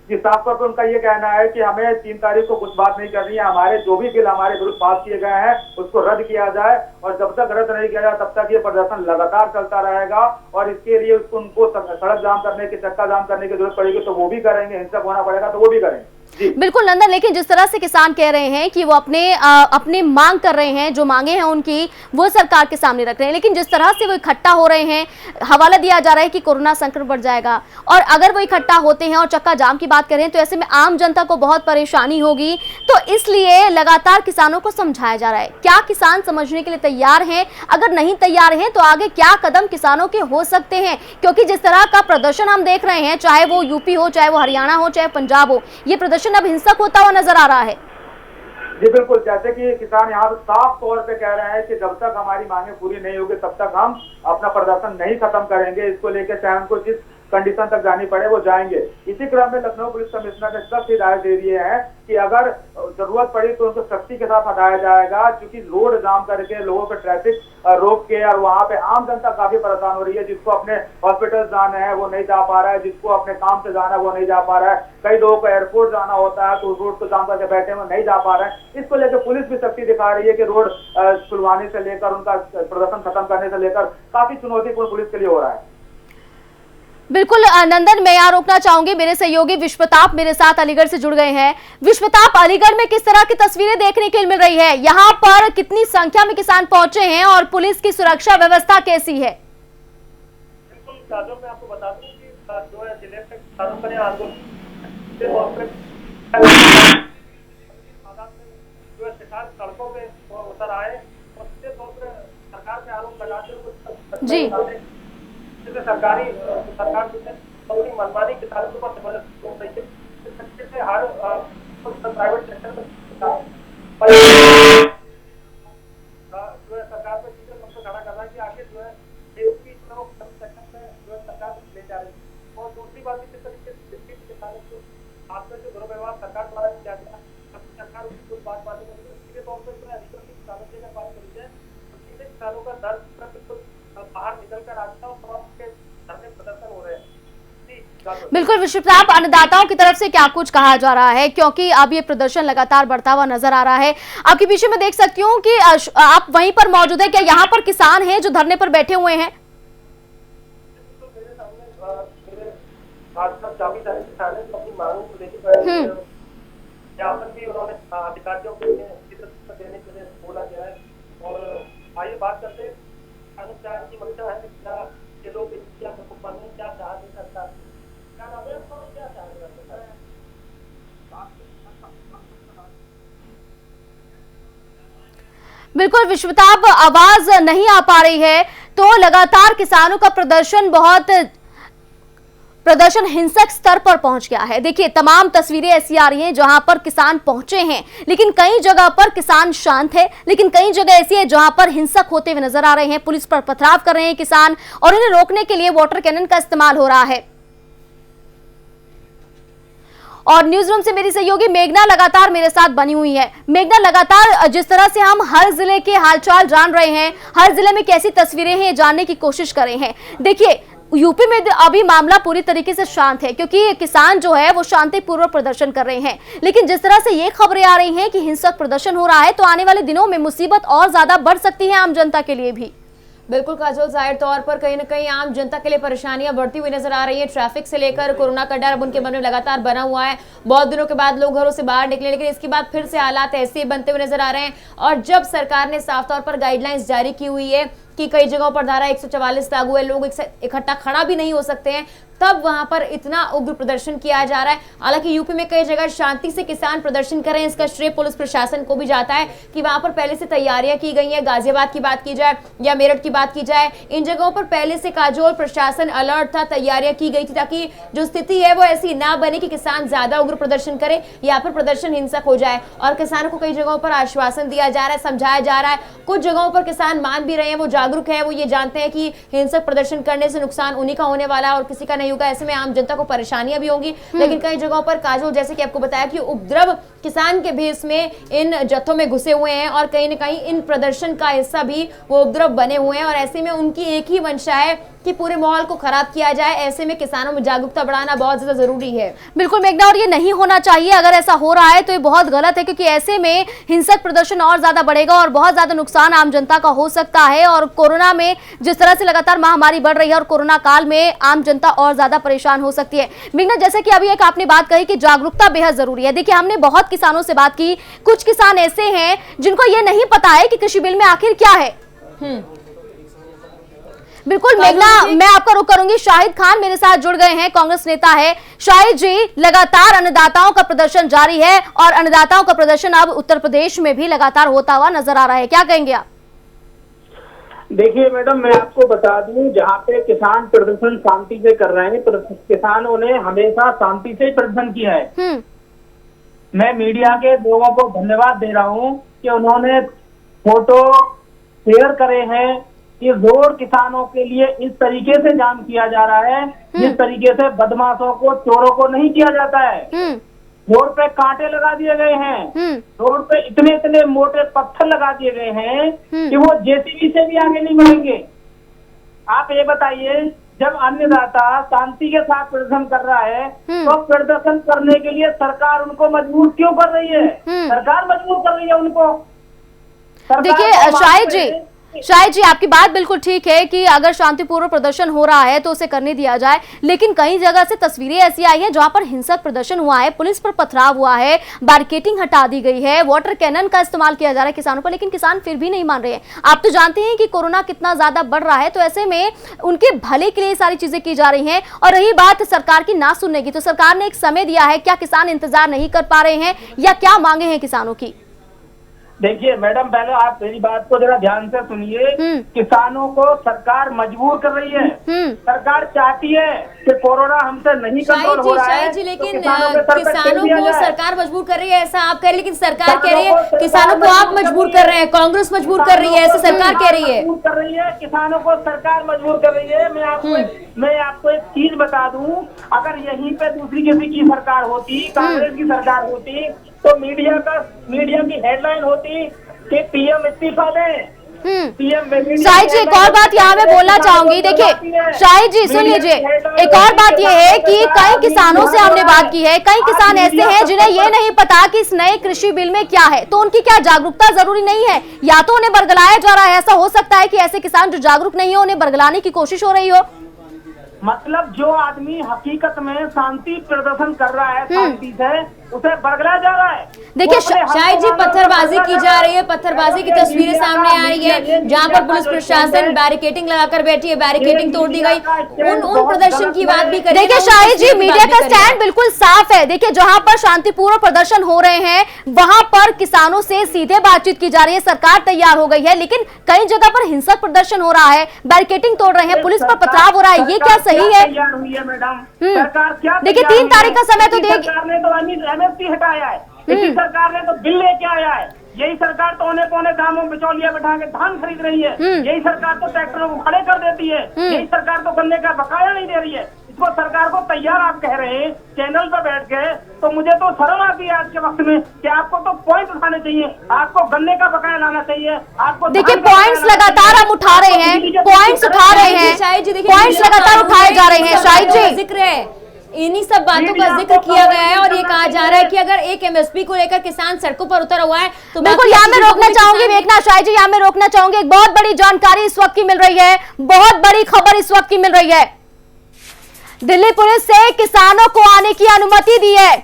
जी, साफ तौर पर उनका ये कहना है कि हमें 3 तारीख को कुछ बात नहीं करनी है, हमारे जो भी बिल हमारे विरुद्ध पास किए गए हैं उसको रद्द किया जाए और जब तक रद्द नहीं किया जाए तब तक ये प्रदर्शन लगातार चलता रहेगा और इसके लिए उनको सड़क जाम करने की, चक्का जाम करने की जरूरत पड़ेगी तो वो भी करेंगे, हिंसक होना पड़ेगा तो वो भी करेंगे। बिल्कुल नंदन, लेकिन जिस तरह से किसान कह रहे हैं कि वो अपने मांग कर रहे हैं, जो मांगे हैं उनकी वो सरकार के सामने रख रहे हैं, लेकिन जिस तरह से वो इकट्ठा हो रहे हैं, हवाला दिया जा रहा है कि कोरोना संक्रमण बढ़ जाएगा और अगर वो इकट्ठा होते हैं और चक्का जाम की बात करें तो ऐसे में आम जनता को बहुत परेशानी होगी। तो इसलिए लगातार किसानों को समझाया जा रहा है। क्या किसान समझने के लिए तैयार हैं? अगर नहीं तैयार हैं तो आगे क्या कदम किसानों के हो सकते हैं? क्योंकि जिस तरह का प्रदर्शन हम देख रहे हैं, चाहे वो यूपी हो, चाहे वो हरियाणा हो, चाहे पंजाब हो, ये प्रदर्शन अब हिंसक होता हुआ नजर आ रहा है। जी बिल्कुल, जैसे कि किसान यहाँ पे साफ तौर पे कह रहे हैं कि जब तक हमारी मांगे पूरी नहीं होगी तब तक हम अपना प्रदर्शन नहीं खत्म करेंगे। इसको लेकर चाहे हमको जिस कंडीशन तक जानी पड़े वो जाएंगे। इसी क्रम में लखनऊ पुलिस कमिश्नर ने सख्त हिदायत दे दिए हैं कि अगर जरूरत पड़ी तो उनको सख्ती के साथ हटाया जाएगा, क्योंकि रोड जाम करके लोगों को ट्रैफिक रोक के और वहाँ पे आम जनता काफी परेशान हो रही है। जिसको अपने हॉस्पिटल जाना है वो नहीं जा पा रहा है, जिसको अपने काम से जाना है वो नहीं जा पा रहा है, कई लोगों को एयरपोर्ट जाना होता है तो रोड को जाम करके बैठे हुए नहीं जा पा रहे हैं। इसको लेकर पुलिस भी सख्ती दिखा रही है कि रोड खुलवाने से लेकर उनका प्रदर्शन खत्म करने से लेकर काफी चुनौतीपूर्ण पुलिस के लिए हो रहा है। बिल्कुल नंदन, मैं यहाँ रोकना चाहूंगी, मेरे सहयोगी विश्वताप मेरे साथ अलीगढ़ से जुड़ गए हैं। विश्वताप, अलीगढ़ में किस तरह की तस्वीरें देखने के लिए मिल रही है? यहाँ पर कितनी संख्या में किसान पहुंचे हैं और पुलिस की सुरक्षा व्यवस्था कैसी है? बिल्कुल, मैं आपको बता दूं कि जो है जिले में किसानों का आंदोलन जो है किसान सड़कों पे उतर आए और सरकार पे आरोप लगाते जी सरकार अपनी मनमानी किसानों के ऊपर जबरदस्ती हो रही है। हर प्राइवेट सेक्टर में जो है सरकार पे खड़ा कर रहा है कि आखिर जो है सेक्टर में जो है सरकार ले जा रही है। और दूसरी बात किस तरीके से किसानों को हाथ में जो दुर्व्यवहार सरकार द्वारा किया गया, सरकार उसकी कुछ बात मानी सीधे तौर पर जो है किसानों से बात करी जाए तो सीधे किसानों का दर्द बिल्कुल बाहर निकल कर आता है और धरने प्रदर्शन हो रहे हैं। बिल्कुल विश्वताप, अन्नदाताओं की तरफ से क्या कुछ कहा जा रहा है, क्योंकि अब ये प्रदर्शन लगातार बढ़ता हुआ नजर आ रहा है। आपके पीछे मैं देख सकती हूँ कि आप वहीं पर मौजूद है, क्या यहाँ पर किसान हैं जो धरने पर बैठे हुए हैं? मेरे सामने किसान है अपनी मांगों को लेकर यहाँ पर भी उन्होंने अधिकारियों को देने के लिए बोला गया है। और आइए बात करते हैं की मंशा है क्या ये लोग क्या चाह नहीं सकता, क्या नाम है आपका, क्या चाह नहीं सकता है? बिल्कुल विश्वताप, आवाज नहीं आ पा रही है, तो लगातार किसानों का प्रदर्शन बहुत प्रदर्शन हिंसक स्तर पर पहुंच गया है। देखिए, तमाम तस्वीरें ऐसी आ रही हैं जहां पर किसान पहुंचे हैं, लेकिन कई जगह पर किसान शांत है, लेकिन कई जगह ऐसी है जहां पर हिंसक होते हुए नजर आ रहे हैं। पुलिस पर पथराव कर रहे हैं किसान और उन्हें रोकने के लिए वाटर कैनन का इस्तेमाल हो रहा है। और न्यूज रूम से मेरी सहयोगी मेघना लगातार मेरे साथ बनी हुई है। मेघना, लगातार जिस तरह से हम हर जिले के हालचाल जान रहे हैं, हर जिले में कैसी तस्वीरें हैं जानने की कोशिश कर रहे हैं। देखिए, यूपी में अभी मामला पूरी तरीके से शांत है क्योंकि किसान जो है वो शांतिपूर्वक प्रदर्शन कर रहे हैं, लेकिन जिस तरह से ये खबरें आ रही हैं कि हिंसक प्रदर्शन हो रहा है तो आने वाले दिनों में मुसीबत और ज्यादा बढ़ सकती है आम जनता के लिए भी। बिल्कुल काजोल, जाहिर तौर पर कहीं ना कहीं आम जनता के लिए परेशानियां बढ़ती हुई नजर आ रही है। ट्रैफिक से लेकर कोरोना का डर अब उनके मन में लगातार बना हुआ है। बहुत दिनों के बाद लोग घरों से बाहर निकले, लेकिन इसके बाद फिर से हालात ऐसे ही बनते हुए नजर आ रहे हैं। और जब सरकार ने साफ तौर पर गाइडलाइंस जारी की हुई है कि कई जगहों पर धारा 144 लागू है, लोग इकट्ठा खड़ा भी नहीं हो सकते हैं, तब वहां पर इतना उग्र प्रदर्शन किया जा रहा है। हालांकि यूपी में कई जगह शांति से किसान प्रदर्शन कर रहे हैं, इसका श्रेय पुलिस प्रशासन को भी जाता है कि वहां पर पहले से तैयारियां की गई हैं। गाजियाबाद की बात की जाए या मेरठ की बात की जाए, इन जगहों पर पहले से काजोल प्रशासन अलर्ट था, तैयारियां की गई थी ताकि जो स्थिति है वो ऐसी ना बने कि किसान ज्यादा उग्र प्रदर्शन करे या फिर प्रदर्शन हिंसक हो जाए। और किसानों को कई जगहों पर आश्वासन दिया जा रहा है, समझाया जा रहा है। कुछ जगहों पर किसान मान भी रहे हैं, वो जागरूक है, वो ये जानते हैं कि हिंसक प्रदर्शन करने से नुकसान उन्हीं का होने वाला है और किसी का नहीं होगा। ऐसे में आम जनता को परेशानियां भी होंगी। लेकिन कई जगहों पर काजोल, जैसे कि आपको बताया कि उपद्रव किसान के भेष में इन जत्थों में घुसे हुए हैं और कहीं न कहीं इन प्रदर्शन का हिस्सा भी वो उपद्रव बने हुए हैं। और ऐसे में उनकी एक ही मंशा है कि पूरे माहौल को खराब किया जाए। ऐसे में किसानों में जागरूकता बढ़ाना बहुत ज्यादा जरूरी है। बिल्कुल मेघना, और ये नहीं होना चाहिए। अगर ऐसा हो रहा है तो ये बहुत गलत है क्योंकि ऐसे में हिंसक प्रदर्शन और ज्यादा बढ़ेगा और बहुत ज्यादा नुकसान आम जनता का हो सकता है। और कोरोना में जिस तरह से लगातार महामारी बढ़ रही है और कोरोना काल में आम जनता और ज्यादा परेशान हो सकती है। मेघना, जैसे कि अभी एक आपने बात कही कि जागरूकता बेहद जरूरी है। देखिए, हमने बहुत किसानों से बात की, कुछ किसान ऐसे हैं जिनको ये नहीं पता है कि कृषि बिल में आखिर क्या है। बिल्कुल मेघना, मैं आपका रुख करूंगी। शाहिद खान मेरे साथ जुड़ गए हैं, कांग्रेस नेता है। शाहिद जी, लगातार अन्नदाताओं का प्रदर्शन जारी है और अन्नदाताओं का प्रदर्शन अब उत्तर प्रदेश में भी लगातार होता हुआ नजर आ रहा है, क्या कहेंगे आप? देखिए मैडम, मैं आपको बता दूं, जहाँ पे किसान प्रदर्शन शांति से कर रहे हैं, किसानों ने हमेशा शांति से प्रदर्शन किया है। मैं मीडिया के लोगों को धन्यवाद दे रहा हूँ कि उन्होंने फोटो शेयर करे हैं कि रोड किसानों के लिए इस तरीके से जाम किया जा रहा है जिस तरीके से बदमाशों को, चोरों को नहीं किया जाता है। रोड पे कांटे लगा दिए गए हैं, रोड पे इतने इतने मोटे पत्थर लगा दिए गए हैं कि वो जेसीबी से भी आगे नहीं बढ़ेंगे। आप ये बताइए, जब अन्नदाता शांति के साथ प्रदर्शन कर रहा है तो प्रदर्शन करने के लिए सरकार उनको मजबूर क्यों कर रही है? सरकार मजबूर कर रही है उनको। देखिए शाहिद जी, आपकी बात बिल्कुल ठीक है कि अगर शांतिपूर्वक प्रदर्शन हो रहा है तो उसे करने दिया जाए, लेकिन कई जगह से तस्वीरें ऐसी आई हैं जहां पर हिंसक प्रदर्शन हुआ है, पुलिस पर पथराव हुआ है, बैरिकेडिंग हटा दी गई है, वाटर कैनन का इस्तेमाल किया जा रहा है किसानों पर, लेकिन किसान फिर भी नहीं मान रहे हैं। आप तो जानते हैं कि कोरोना कितना ज्यादा बढ़ रहा है, तो ऐसे में उनके भले के लिए सारी चीजें की जा रही हैं। और रही बात सरकार की ना सुनने की, तो सरकार ने एक समय दिया है, क्या किसान इंतजार नहीं कर पा रहे हैं या क्या मांगे हैं किसानों की? देखिए मैडम, पहले आप मेरी बात को जरा ध्यान से सुनिए। किसानों को सरकार मजबूर कर रही है। सरकार चाहती है कि कोरोना हमसे नहीं कंट्रोल हो रहा है, लेकिन किसानों को सरकार मजबूर कर रही है, ऐसा आप कह रहे हैं, लेकिन सरकार कह रही है किसानों को आप मजबूर कर रहे हैं, कांग्रेस मजबूर कर रही है, ऐसा सरकार कह रही है। कर रही है, किसानों को सरकार मजबूर कर रही है। मैं आपको एक चीज बता दूं, अगर यहीं पे दूसरी किसी की सरकार होती, कांग्रेस की सरकार होती, तो मीडिया की हेडलाइन होती कि पीएम इस्तीफा दें। शाहिद जी, एक और बात यहाँ मैं बोलना चाहूंगी। देखिए शाहिद जी, सुन लीजिए, एक और बात यह है कि कई किसानों से हमने बात की है, कई किसान ऐसे हैं जिन्हें ये नहीं पता कि इस नए कृषि बिल में क्या है, तो उनकी क्या जागरूकता जरूरी नहीं है, या तो उन्हें बरगलाया जा रहा है। ऐसा हो सकता है कि ऐसे किसान जो जागरूक नहीं हो, उन्हें बरगलाने की कोशिश हो रही हो। मतलब जो आदमी हकीकत में शांति प्रदर्शन कर रहा है, शांति से, उसे बरगलाया जा रहा है। देखिए शाहिद जी, पत्थरबाजी की जा रही है, पत्थरबाजी की तस्वीरें सामने आ रही है जहां पर पुलिस प्रशासन बैरिकेडिंग लगाकर बैठी है, बैरिकेडिंग तोड़ दी गई। उन प्रदर्शन की बात भी करें। देखिए शाहिद जी, मीडिया का स्टैंड बिल्कुल साफ है। देखिए, जहां पर शांतिपूर्वक प्रदर्शन हो रहे हैं वहां पर किसानों से सीधे बातचीत की जा रही है, सरकार तैयार हो गई है, लेकिन कई जगह पर हिंसक प्रदर्शन हो रहा है, बैरिकेडिंग तोड़ रहे हैं, पुलिस पर पथराव हो रहा है, ये क्या सही है? तैयार हुई है मैडम सरकार, क्या देखिए 3 तारीख का समय तो देगी। सरकार ने तो MSP हटाया है, इसी सरकार ने तो बिल लेके आया है, यही सरकार तो औने पौने दामों बिचौलिया बैठा के धान खरीद रही है, यही सरकार तो ट्रैक्टरों को खड़े कर देती है, यही सरकार तो गन्ने का बकाया नहीं दे रही है। इसको सरकार को तैयार आप कह रहे हैं चैनल पर बैठ के, तो मुझे तो शर्म आती है आज के वक्त में कि आपको तो पॉइंट उठाने चाहिए, आपको गन्ने का बकाया लाना चाहिए, आपको देखिए पॉइंट्स लगातार हम उठा रहे हैं, पॉइंट्स उठा रहे हैं, शाहिद जी देखिए पॉइंट्स लगातार उठाए जा रहे हैं। शाहिद जी जिक्र है, इन्हीं सब बातों का जिक्र किया गया है और ये कहा जा रहा है कि अगर एक MSP को लेकर किसान सड़कों पर उतरा हुआ है तो बिल्कुल यहाँ मैं रोकना चाहूंगी मेघना, शाहिद जी यहाँ मैं रोकना चाहूंगी। एक बहुत बड़ी जानकारी इस वक्त की मिल रही है, बहुत बड़ी खबर इस वक्त की मिल रही है। दिल्ली पुलिस से किसानों को आने की अनुमति दी है।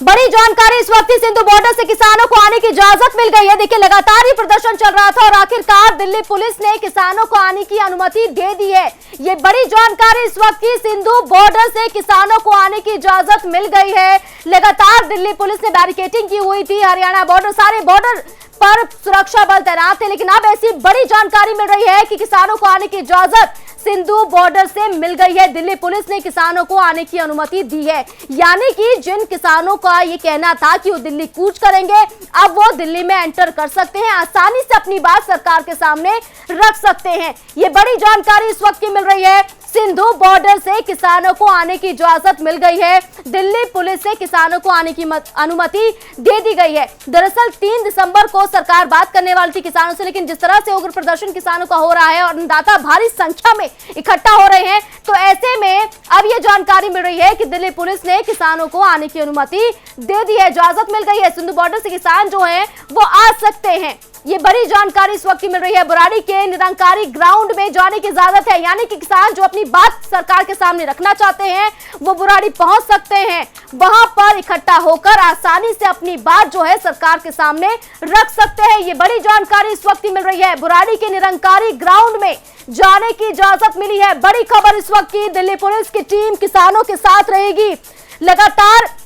बड़ी जानकारी इस वक्त सिंधु बॉर्डर से किसानों को आने की इजाजत मिल गई है। देखिए लगातार ही प्रदर्शन चल रहा था और आखिरकार दिल्ली पुलिस ने किसानों को आने की अनुमति दे दी है। ये बड़ी जानकारी इस वक्त की, सिंधु बॉर्डर से किसानों को आने की इजाजत मिल गई है। लगातार दिल्ली पुलिस ने बैरिकेडिंग की हुई थी, हरियाणा बॉर्डर, सारे बॉर्डर पर सुरक्षा बल तैनात थे, लेकिन अब ऐसी बड़ी जानकारी मिल रही है कि किसानों को आने की इजाजत सिंधु बॉर्डर से मिल गई है। दिल्ली पुलिस ने किसानों को आने की अनुमति दी है, यानी कि जिन किसानों का ये कहना था कि वो दिल्ली कूच करेंगे, अब वो दिल्ली में एंटर कर सकते हैं, आसानी से अपनी बात सरकार के सामने रख सकते हैं। ये बड़ी जानकारी इस वक्त की मिल रही है। सिंधु बॉर्डर से किसानों को आने की इजाजत मिल गई है। दिल्ली पुलिस से किसानों को आने की अनुमति दे दी गई है। दरअसल 3 दिसंबर को सरकार बात करने वाली थी किसानों से, लेकिन जिस तरह से उग्र प्रदर्शन किसानों का हो रहा है और अन्नदाता भारी संख्या में इकट्ठा हो रहे हैं, तो ऐसे में अब ये जानकारी मिल रही है कि दिल्ली पुलिस ने किसानों को आने की अनुमति दे दी है, इजाजत मिल गई है। सिंधु बॉर्डर से किसान जो है वो आ सकते हैं। ये बड़ी जानकारी इस वक्त की मिल रही है। बुराड़ी के निरंकारी ग्राउंड में जाने की इजाजत है, यानी कि किसान जो अपनी बात सरकार के सामने रखना चाहते हैं वो बुराड़ी पहुंच सकते हैं, वहां पर इकट्ठा होकर आसानी से अपनी बात जो है सरकार के सामने रख सकते हैं। ये बड़ी जानकारी इस वक्त की मिल रही है। बुराड़ी के निरंकारी ग्राउंड में जाने की इजाजत मिली है। बड़ी खबर इस वक्त की, दिल्ली पुलिस की टीम किसानों के साथ रहेगी। लगातार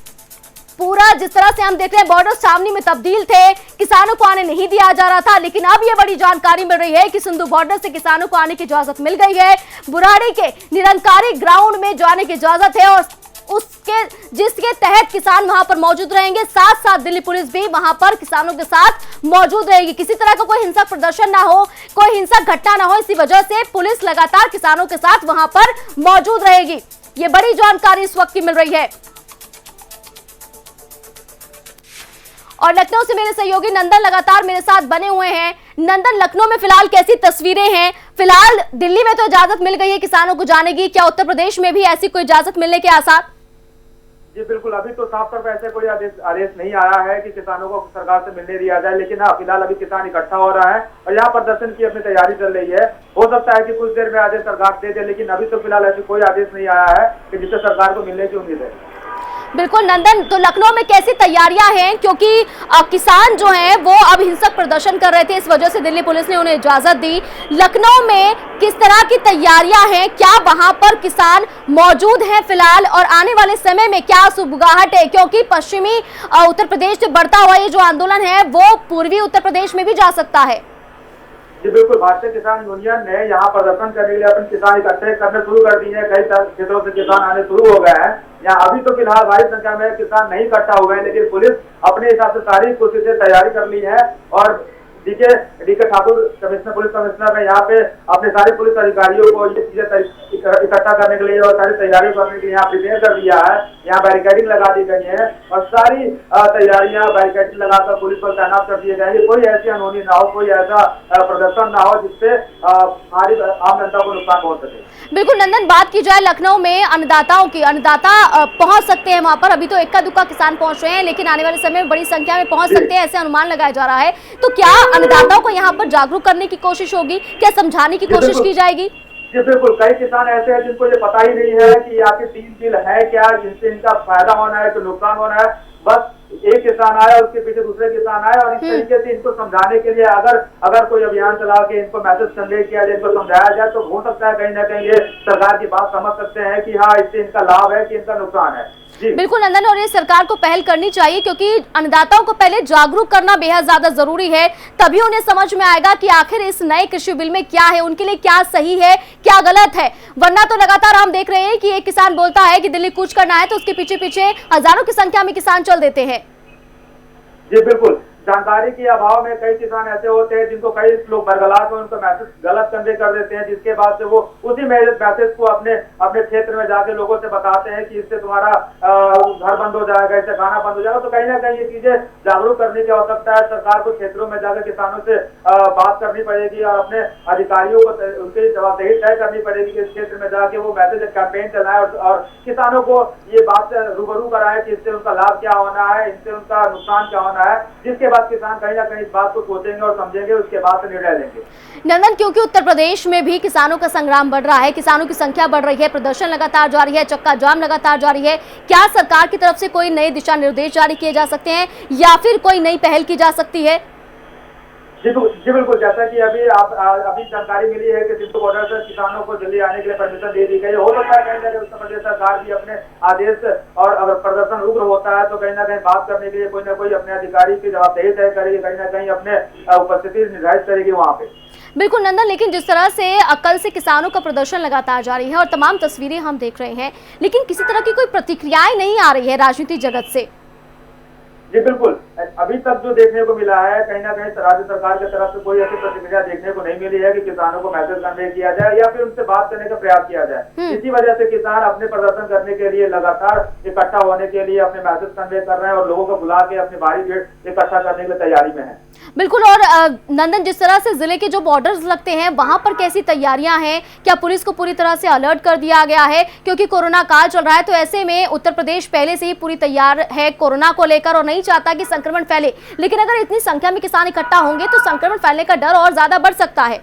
पूरा जिस तरह से हम देख रहे हैं बॉर्डर सामने में तब्दील थे, किसानों को आने नहीं दिया जा रहा था, लेकिन अब ये बड़ी जानकारी मिल रही है कि सिंधु बॉर्डर से किसानों को आने की इजाजत मिल गई है। बुराड़ी के निरंकारी ग्राउंड में जाने की इजाजत है और उसके जिसके तहत किसान वहां पर मौजूद रहेंगे, साथ साथ दिल्ली पुलिस भी वहां पर किसानों के साथ मौजूद रहेगी। किसी तरह का कोई हिंसक प्रदर्शन ना हो, कोई हिंसक घटना ना हो, इसी वजह से पुलिस लगातार किसानों के साथ वहां पर मौजूद रहेगी। ये बड़ी जानकारी इस वक्त की मिल रही है। और लखनऊ से मेरे सहयोगी नंदन लगातार मेरे साथ बने हुए हैं। नंदन, लखनऊ में फिलहाल कैसी तस्वीरें हैं? फिलहाल दिल्ली में तो इजाजत मिल गई है किसानों को जाने की, क्या उत्तर प्रदेश में भी ऐसी कोई इजाजत मिलने के आसार? जी बिल्कुल, अभी तो साफ तौर पर ऐसे कोई आदेश नहीं आया है कि किसानों को सरकार से मिलने दिया जाए, लेकिन हाँ फिलहाल अभी किसान इकट्ठा हो रहा है और यहाँ प्रदर्शन की अपनी तैयारी चल रही है। हो सकता है कि कुछ देर में आदेश सरकार दे दे, लेकिन अभी तो फिलहाल ऐसी कोई आदेश नहीं आया है कि जिससे सरकार को मिलने की उम्मीद है। बिल्कुल नंदन, तो लखनऊ में कैसी तैयारियां हैं, क्योंकि किसान जो हैं वो अब हिंसक प्रदर्शन कर रहे थे, इस वजह से दिल्ली पुलिस ने उन्हें इजाजत दी। लखनऊ में किस तरह की तैयारियां हैं, क्या वहां पर किसान मौजूद हैं फिलहाल, और आने वाले समय में क्या सुबगाहट है, क्योंकि पश्चिमी उत्तर प्रदेश से बढ़ता हुआ ये जो आंदोलन है वो पूर्वी उत्तर प्रदेश में भी जा सकता है? जी बिल्कुल, भारतीय किसान यूनियन ने यहाँ प्रदर्शन करने के लिए अपने किसान इकट्ठे करने शुरू कर दिए हैं। कई क्षेत्रों से किसान आने शुरू हो गए हैं। यहाँ अभी तो फिलहाल भारी संख्या में किसान नहीं इकट्ठा हुए हैं, लेकिन पुलिस अपने हिसाब से सारी कोशिशें तैयारी कर ली है और डीके ठाकुर पुलिस कमिश्नर ने यहाँ पे अपने सारे पुलिस अधिकारियों को ये चीजें इकट्ठा करने के लिए और सारी तैयारी करने के लिए यहाँ प्रिपेयर कर दिया है। यहाँ बैरिकेडिंग लगा दी गई है और सारी तैयारियां बैरिकेडिंग लगाकर पुलिस पर तैनात कर दिए जाएंगे। कोई ऐसी अनहोनी ना हो, कोई ऐसा प्रदर्शन ना हो जिससे हमारी आम जनता को नुकसान पहुंच सके। बिल्कुल नंदन, बात की जाए लखनऊ में अन्नदाताओं की, अन्नदाता पहुंच सकते हैं वहां पर, अभी तो इक्का दुक्का किसान पहुंच रहे हैं, लेकिन आने वाले समय में बड़ी संख्या में पहुंच सकते हैं ऐसे अनुमान लगाया जा रहा है। तो क्या अन्नदाताओं को यहाँ पर जागरूक करने की कोशिश होगी, क्या समझाने की कोशिश की जाएगी? जी बिल्कुल, कई किसान ऐसे हैं जिनको ये पता ही नहीं है कि आखिर 3 बिल है क्या, जिनसे इनका फायदा होना है, तो नुकसान होना है। बस एक किसान आया, उसके पीछे दूसरे किसान आए और इस तरीके से इनको समझाने के लिए अगर कोई अभियान चला के इनको मैसेज कन्वे किया जाए, इनको समझाया जाए, तो हो सकता है कहीं ना कहीं ये सरकार की बात समझ सकते हैं कि हाँ इससे इनका लाभ है कि इनका नुकसान है। बिल्कुल नंदन, और ये सरकार को पहल करनी चाहिए क्योंकि अन्नदाताओं को पहले जागरूक करना बेहद ज्यादा जरूरी है, तभी उन्हें समझ में आएगा कि आखिर इस नए कृषि बिल में क्या है, उनके लिए क्या सही है क्या गलत है। वरना तो लगातार हम देख रहे हैं कि एक किसान बोलता है कि दिल्ली कूच करना है तो उसके पीछे पीछे हजारों की संख्या में किसान चल देते हैं। जी बिल्कुल, जानकारी के अभाव में कई किसान ऐसे होते हैं जिनको कई लोग बरगला कर उनको मैसेज गलत कन्वे कर देते हैं, जिसके बाद से वो उसी मैसेज को अपने क्षेत्र में जाके लोगों से बताते हैं कि इससे तुम्हारा घर बंद हो जाएगा, इससे खाना बंद हो जाएगा। तो कहीं ना कहीं ये चीजें जागरूक करने की आवश्यकता है। सरकार को क्षेत्रों में जाकर किसानों से बात करनी पड़ेगी और अपने अधिकारियों को उनकी जवाबदेही तय करनी पड़ेगी कि इस क्षेत्र में जाके वो मैसेज कैंपेन चलाए और किसानों को ये बात से रूबरू कराए कि इससे उनका लाभ क्या होना है, इससे उनका नुकसान क्या होना है, जिसके किसान कहीं ना कहीं इस बात को सोचेंगे और समझेंगे, उसके बाद से निर्णय लेंगे। नंदन, क्योंकि उत्तर प्रदेश में भी किसानों का संग्राम बढ़ रहा है, किसानों की संख्या बढ़ रही है, प्रदर्शन लगातार जारी है, चक्का जाम लगातार जारी है, क्या सरकार की तरफ से कोई नए दिशा निर्देश जारी किए जा सकते हैं या फिर कोई नई पहल की जा सकती है? जी बिल्कुल, जैसा कि अभी जानकारी मिली है कि सिंधु बॉर्डर से किसानों को दिल्ली आने के लिए परमिशन दे दी गई। हो सकता है कहीं ना कहीं उत्तर प्रदेश सरकार भी अपने आदेश और अगर प्रदर्शन उग्र होता है तो कहीं ना कहीं बात करने के लिए कोई ना कोई अपने अधिकारी की जवाबदेही तय करेगी, कहीं ना कहीं अपने उपस्थिति निर्धारित करेगी वहाँ पे। बिल्कुल नंदन, लेकिन जिस तरह से कल से किसानों का प्रदर्शन लगातार जारी है और तमाम तस्वीरें हम देख रहे हैं, लेकिन किसी तरह की कोई प्रतिक्रियाएं नहीं आ रही है राजनीतिक जगत से। जी बिल्कुल, अभी तक जो देखने को मिला है कहीं ना कहीं राज्य सरकार की तरफ से कोई ऐसी प्रतिक्रिया देखने को नहीं मिली है कि किसानों को मैसेज कन्वे किया जाए या फिर उनसे बात करने का प्रयास किया जाए। इसी वजह से किसान अपने प्रदर्शन करने के लिए लगातार इकट्ठा होने के लिए अपने मैसेज कन्वे कर रहे हैं और लोगों को बुला के अपनी भारी भीड़ इकट्ठा करने के लिए तैयारी में है। बिल्कुल, और नंदन, जिस तरह से जिले के जो बॉर्डर्स लगते हैं वहां पर कैसी तैयारियां हैं? क्या पुलिस को पूरी तरह से अलर्ट कर दिया गया है? क्योंकि कोरोना काल चल रहा है तो ऐसे में उत्तर प्रदेश पहले से ही पूरी तैयार है कोरोना को लेकर और नहीं चाहता कि संक्रमण फैले, लेकिन अगर इतनी संख्या में किसान इकट्ठा होंगे तो संक्रमण फैलने का डर और ज्यादा बढ़ सकता है।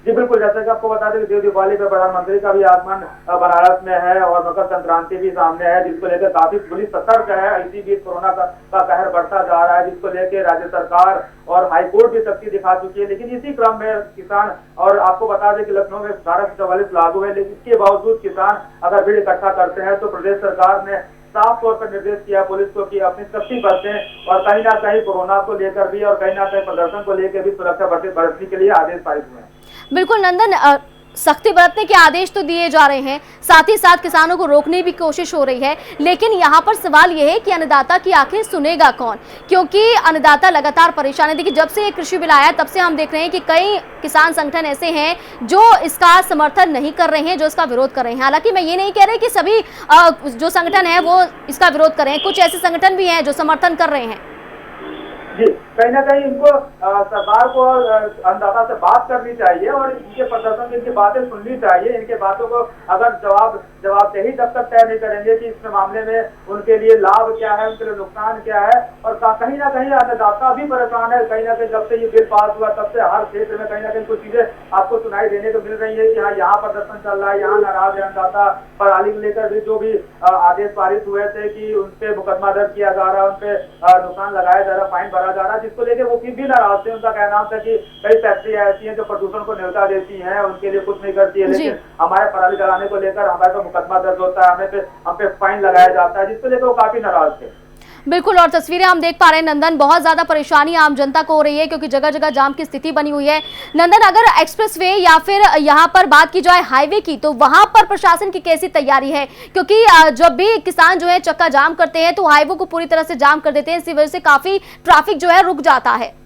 जी बिल्कुल, जैसे कि आपको बता दें कि दिवाली पर प्रधानमंत्री का भी आगमन बनारस में है और मकर संक्रांति भी सामने है, जिसको लेकर काफी पुलिस सतर्क है। इसी बीच कोरोना का कहर बढ़ता जा रहा है, जिसको लेकर राज्य सरकार और हाईकोर्ट भी सख्ती दिखा चुकी है। लेकिन इसी क्रम में किसान, और आपको बता दें कि लखनऊ में 1244 लागू है, लेकिन इसके बावजूद किसान अगर भीड़ इकट्ठा करते हैं तो प्रदेश सरकार ने साफ तौर पर निर्देश किया पुलिस को कि अपनी सख्ती बरतें और कहीं ना कहीं कोरोना को लेकर भी और कहीं ना कहीं प्रदर्शन को लेकर भी सुरक्षा बरतने के लिए आदेश पारित हुए हैं। बिल्कुल नंदन, सख्ती बरतने के आदेश तो दिए जा रहे हैं, साथ ही साथ किसानों को रोकने की कोशिश हो रही है, लेकिन यहाँ पर सवाल यह है कि अन्नदाता की आखिर सुनेगा कौन? क्योंकि अन्नदाता लगातार परेशान है। देखिए, जब से ये कृषि बिल आया तब से हम देख रहे हैं कि कई किसान संगठन ऐसे हैं जो इसका समर्थन नहीं कर रहे हैं, जो इसका विरोध कर रहे हैं। हालांकि मैं ये नहीं कह रही कि सभी जो संगठन है वो इसका विरोध कर रहे हैं, कुछ ऐसे संगठन भी हैं जो समर्थन कर रहे हैं। जी, कहीं ना कहीं इनको सरकार को अन्नदाता से बात करनी चाहिए और इनके प्रदर्शन, इनकी बातें सुननी चाहिए। इनके बातों को अगर जवाबदेही जब तक तय नहीं करेंगे कि इस मामले में उनके लिए लाभ क्या है, उनके लिए नुकसान क्या है, और कहीं ना कहीं अन्नदाता भी परेशान है। कहीं ना कहीं जब से ये बिल पास हुआ तब से हर क्षेत्र में कहीं ना कहीं कुछ चीजें आपको सुनाई देने को मिल रही है कि हाँ, यहाँ प्रदर्शन चल रहा है, यहाँ नाराज है अन्नदाता। पराली को लेकर भी जो भी आदेश पारित हुए थे कि उनपे मुकदमा दर्ज किया जा रहा है, उनपे नुकसान लगाया जा रहा है, फाइन भरा जा रहा है, जिसको लेकर वो फिर भी नाराज थे। उनका कहना था कि कई फैक्ट्रियां ऐसी हैं जो प्रदूषण को न्योता देती हैं, उनके लिए कुछ नहीं करती है, लेकिन हमारे पराली जलाने को लेकर हमारे तो मुकदमा दर्ज होता है, हम पे फाइन लगाया जाता है, जिसको लेकर वो काफी नाराज थे। बिल्कुल, और तस्वीरें हम देख पा रहे हैं नंदन, बहुत ज्यादा परेशानी आम जनता को हो रही है क्योंकि जगह जगह जाम की स्थिति बनी हुई है। नंदन, अगर एक्सप्रेसवे या फिर यहाँ पर बात की जाए हाईवे की, तो वहां पर प्रशासन की कैसी तैयारी है? क्योंकि जब भी किसान जो है चक्का जाम करते हैं तो हाईवे को पूरी तरह से जाम कर देते हैं, इसी वजह से काफी ट्रैफिक जो है रुक जाता है।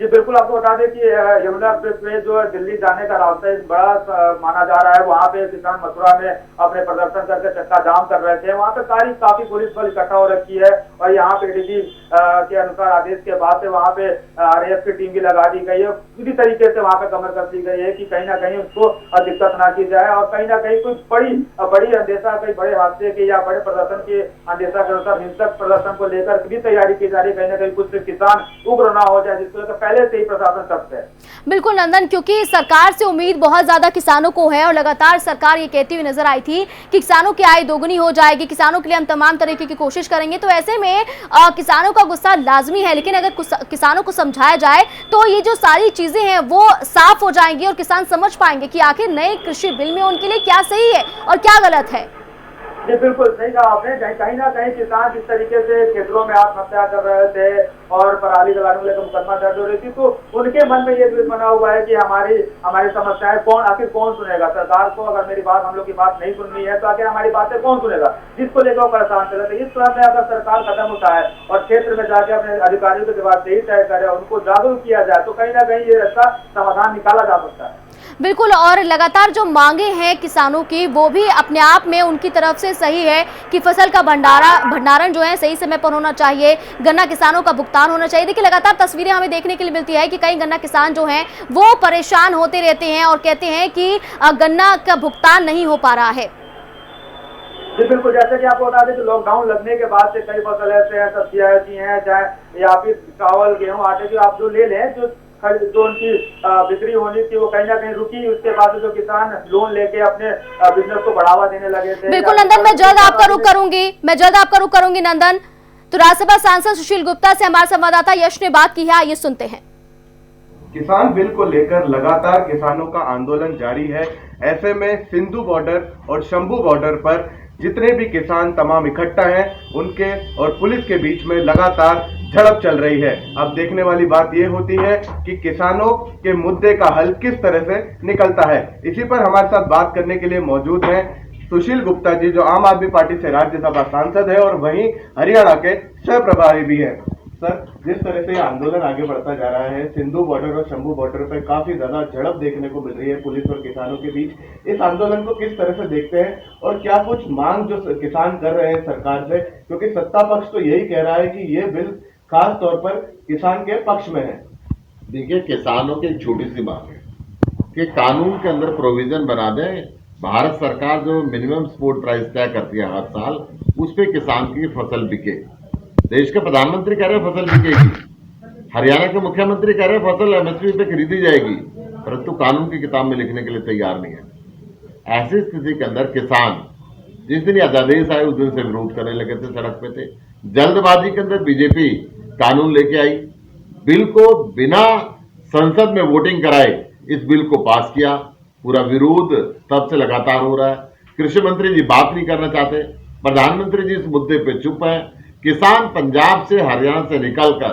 जी बिल्कुल, आपको बता दें कि यमुना एक्सप्रेसवे जो दिल्ली जाने का रास्ता बड़ा माना जा रहा है। वहाँ पे किसान मथुरा में अपने प्रदर्शन करके चक्का जाम कर रहे थे। वहाँ पे काफी पुलिस बल इकट्ठा हो रखी है और यहाँ पे डीजी के अनुसार आदेश के बाद से वहाँ पे RAF की टीम भी लगा दी गई है। पूरी तरीके से वहाँ पे कमर कस दी गई है कि कहीं ना कहीं उसको दिक्कत ना की जाए और कहीं ना कहीं कुछ बड़ी अंदेशा, कहीं बड़े हादसे की या बड़े प्रदर्शन के अंदेशा के अनुसार हिंसक प्रदर्शन को लेकर भी तैयारी की जा रही है। कहीं ना कहीं कुछ किसान उग्र ना हो जाए, जिसको लेकर पहले से ही प्रशासन सख्त है। बिल्कुल नंदन, क्योंकि सरकार से उम्मीद बहुत ज्यादा किसानों को है और लगातार सरकार ये कहती हुई नजर आई थी कि किसानों की आय दोगुनी हो जाएगी, किसानों के लिए हम तमाम तरीके की कोशिश करेंगे। तो ऐसे में किसानों का गुस्सा लाजमी है, लेकिन अगर किसानों को समझाया जाए तो ये जो सारी चीजें हैं वो साफ हो जाएंगी और किसान समझ पाएंगे कि आखिर नए कृषि बिल में उनके लिए क्या सही है और क्या गलत है। जी बिल्कुल सही कहा आपने। कहीं ना कहीं किसान जिस तरीके से क्षेत्रों में आत्महत्या कर रहे थे और पराली जलाने को लेकर मुकदमा दर्ज हो रही थी, तो उनके मन में ये द्वेष बना हुआ है कि हमारी समस्याएं आखिर कौन सुनेगा। सरकार को अगर हम लोग की बात नहीं सुननी है तो आखिर हमारी बातें कौन सुनेगा, जिसको लेकर वो परेशान चल रहे थे। इस तरह से अगर सरकार कदम उठाए और क्षेत्र में जाके अपने अधिकारियों की जवाबदेही तय करे, उनको जागरूक किया जाए, तो कहीं ना कहीं ये रास्ता समाधान निकाला जा सकता है। बिल्कुल, और लगातार जो मांगे हैं किसानों की वो भी अपने आप में उनकी तरफ से सही है कि फसल का भंडारण जो है सही समय पर होना चाहिए, गन्ना किसानों का भुगतान होना चाहिए। देखिए लगातार तस्वीरें हमें देखने के लिए मिलती है कि कई गन्ना किसान जो हैं वो परेशान होते रहते हैं और कहते हैं कि गन्ना का भुगतान नहीं हो पा रहा है। जी बिल्कुल, जैसे कि आपको बता दें कि लॉकडाउन लगने के बाद से कई फसल ऐसे हैं, सब्जियां ऐसी हैं, चाहे या फिर चावल, गेहूं, आटे की आप जो ले लें, जो उनकी बिक्री होनी थी वो कहीं ना कहीं रुकी। उसके बाद जो किसान लोन लेके अपने बिजनेस को बढ़ावा देने लगे थे। बिल्कुल नंदन, मैं जल्द आपका रुख करूंगी नंदन। तो राज्यसभा सांसद सुशील गुप्ता से हमारे संवाददाता यश ने बात की है, आइए सुनते हैं। किसान बिल को लेकर लगातार किसानों का आंदोलन जारी है। ऐसे में सिंधु बॉर्डर और शंभू बॉर्डर पर जितने भी किसान तमाम इकट्ठा हैं, उनके और पुलिस के बीच में लगातार झड़प चल रही है। अब देखने वाली बात यह होती है कि किसानों के मुद्दे का हल किस तरह से निकलता है। इसी पर हमारे साथ बात करने के लिए मौजूद हैं सुशील गुप्ता जी, जो आम आदमी पार्टी से राज्यसभा सांसद है और वहीं हरियाणा के सह प्रभारी भी है। सर, जिस तरह से आंदोलन आगे बढ़ता जा रहा है, सिंधु बॉर्डर और शंभू बॉर्डर पर काफी ज्यादा झड़प देखने को मिल रही है पुलिस और किसानों के बीच, इस आंदोलन को किस तरह से देखते हैं और क्या कुछ मांग जो किसान कर रहे हैं सरकार से, क्योंकि सत्ता पक्ष तो यही कह रहा है कि ये बिल खास तौर पर किसान के पक्ष में है। देखिए, किसानों की एक छोटी सी बात है कि कानून के अंदर प्रोविजन बना दें। भारत सरकार जो मिनिमम सपोर्ट प्राइस तय करती है हर साल, उस पे किसान की फसल बिके। देश के प्रधानमंत्री कह रहे हैं फसल बिकेगी, हरियाणा के मुख्यमंत्री कह रहे हैं फसल एमएसपी पे खरीदी जाएगी, परंतु कानून की किताब में लिखने के लिए तैयार नहीं है। ऐसी स्थिति के अंदर किसान जिस दिन अध्यादेश आए उस दिन से विरोध करने लगे थे, सड़क पे थे। जल्दबाजी के अंदर बीजेपी कानून लेके आई, बिल को बिना संसद में वोटिंग कराए इस बिल को पास किया। पूरा विरोध तब से लगातार हो रहा है। कृषि मंत्री जी बात नहीं करना चाहते, प्रधानमंत्री जी इस मुद्दे पे चुप है। किसान पंजाब से, हरियाणा से निकलकर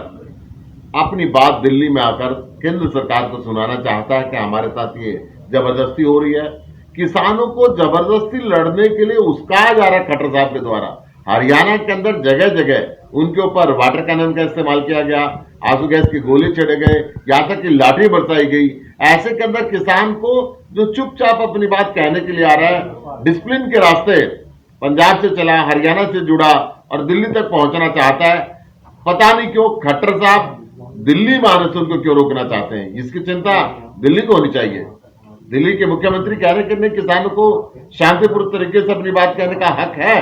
अपनी बात दिल्ली में आकर केंद्र सरकार को सुनाना चाहता है कि हमारे साथ ये जबरदस्ती हो रही है। किसानों को जबरदस्ती लड़ने के लिए उस्काया जा रहा है खट्टर साहब के द्वारा। हरियाणा के अंदर जगह जगह उनके ऊपर वाटर कैनन का इस्तेमाल किया गया, आंसू गैस के गोले चढ़े गए, यहाँ तक कि लाठी बरसाई गई। ऐसे के अंदर किसान को जो चुपचाप अपनी बात कहने के लिए आ रहा है, डिसिप्लिन के रास्ते पंजाब से चला, हरियाणा से जुड़ा और दिल्ली तक पहुंचना चाहता है। पता नहीं क्यों खट्टर साहब दिल्ली में आने से उनको क्यों रोकना चाहते हैं। इसकी चिंता दिल्ली को होनी चाहिए। दिल्ली के मुख्यमंत्री कह रहे हैं कि नहीं, किसानों को शांतिपूर्ण तरीके से अपनी बात कहने का हक है,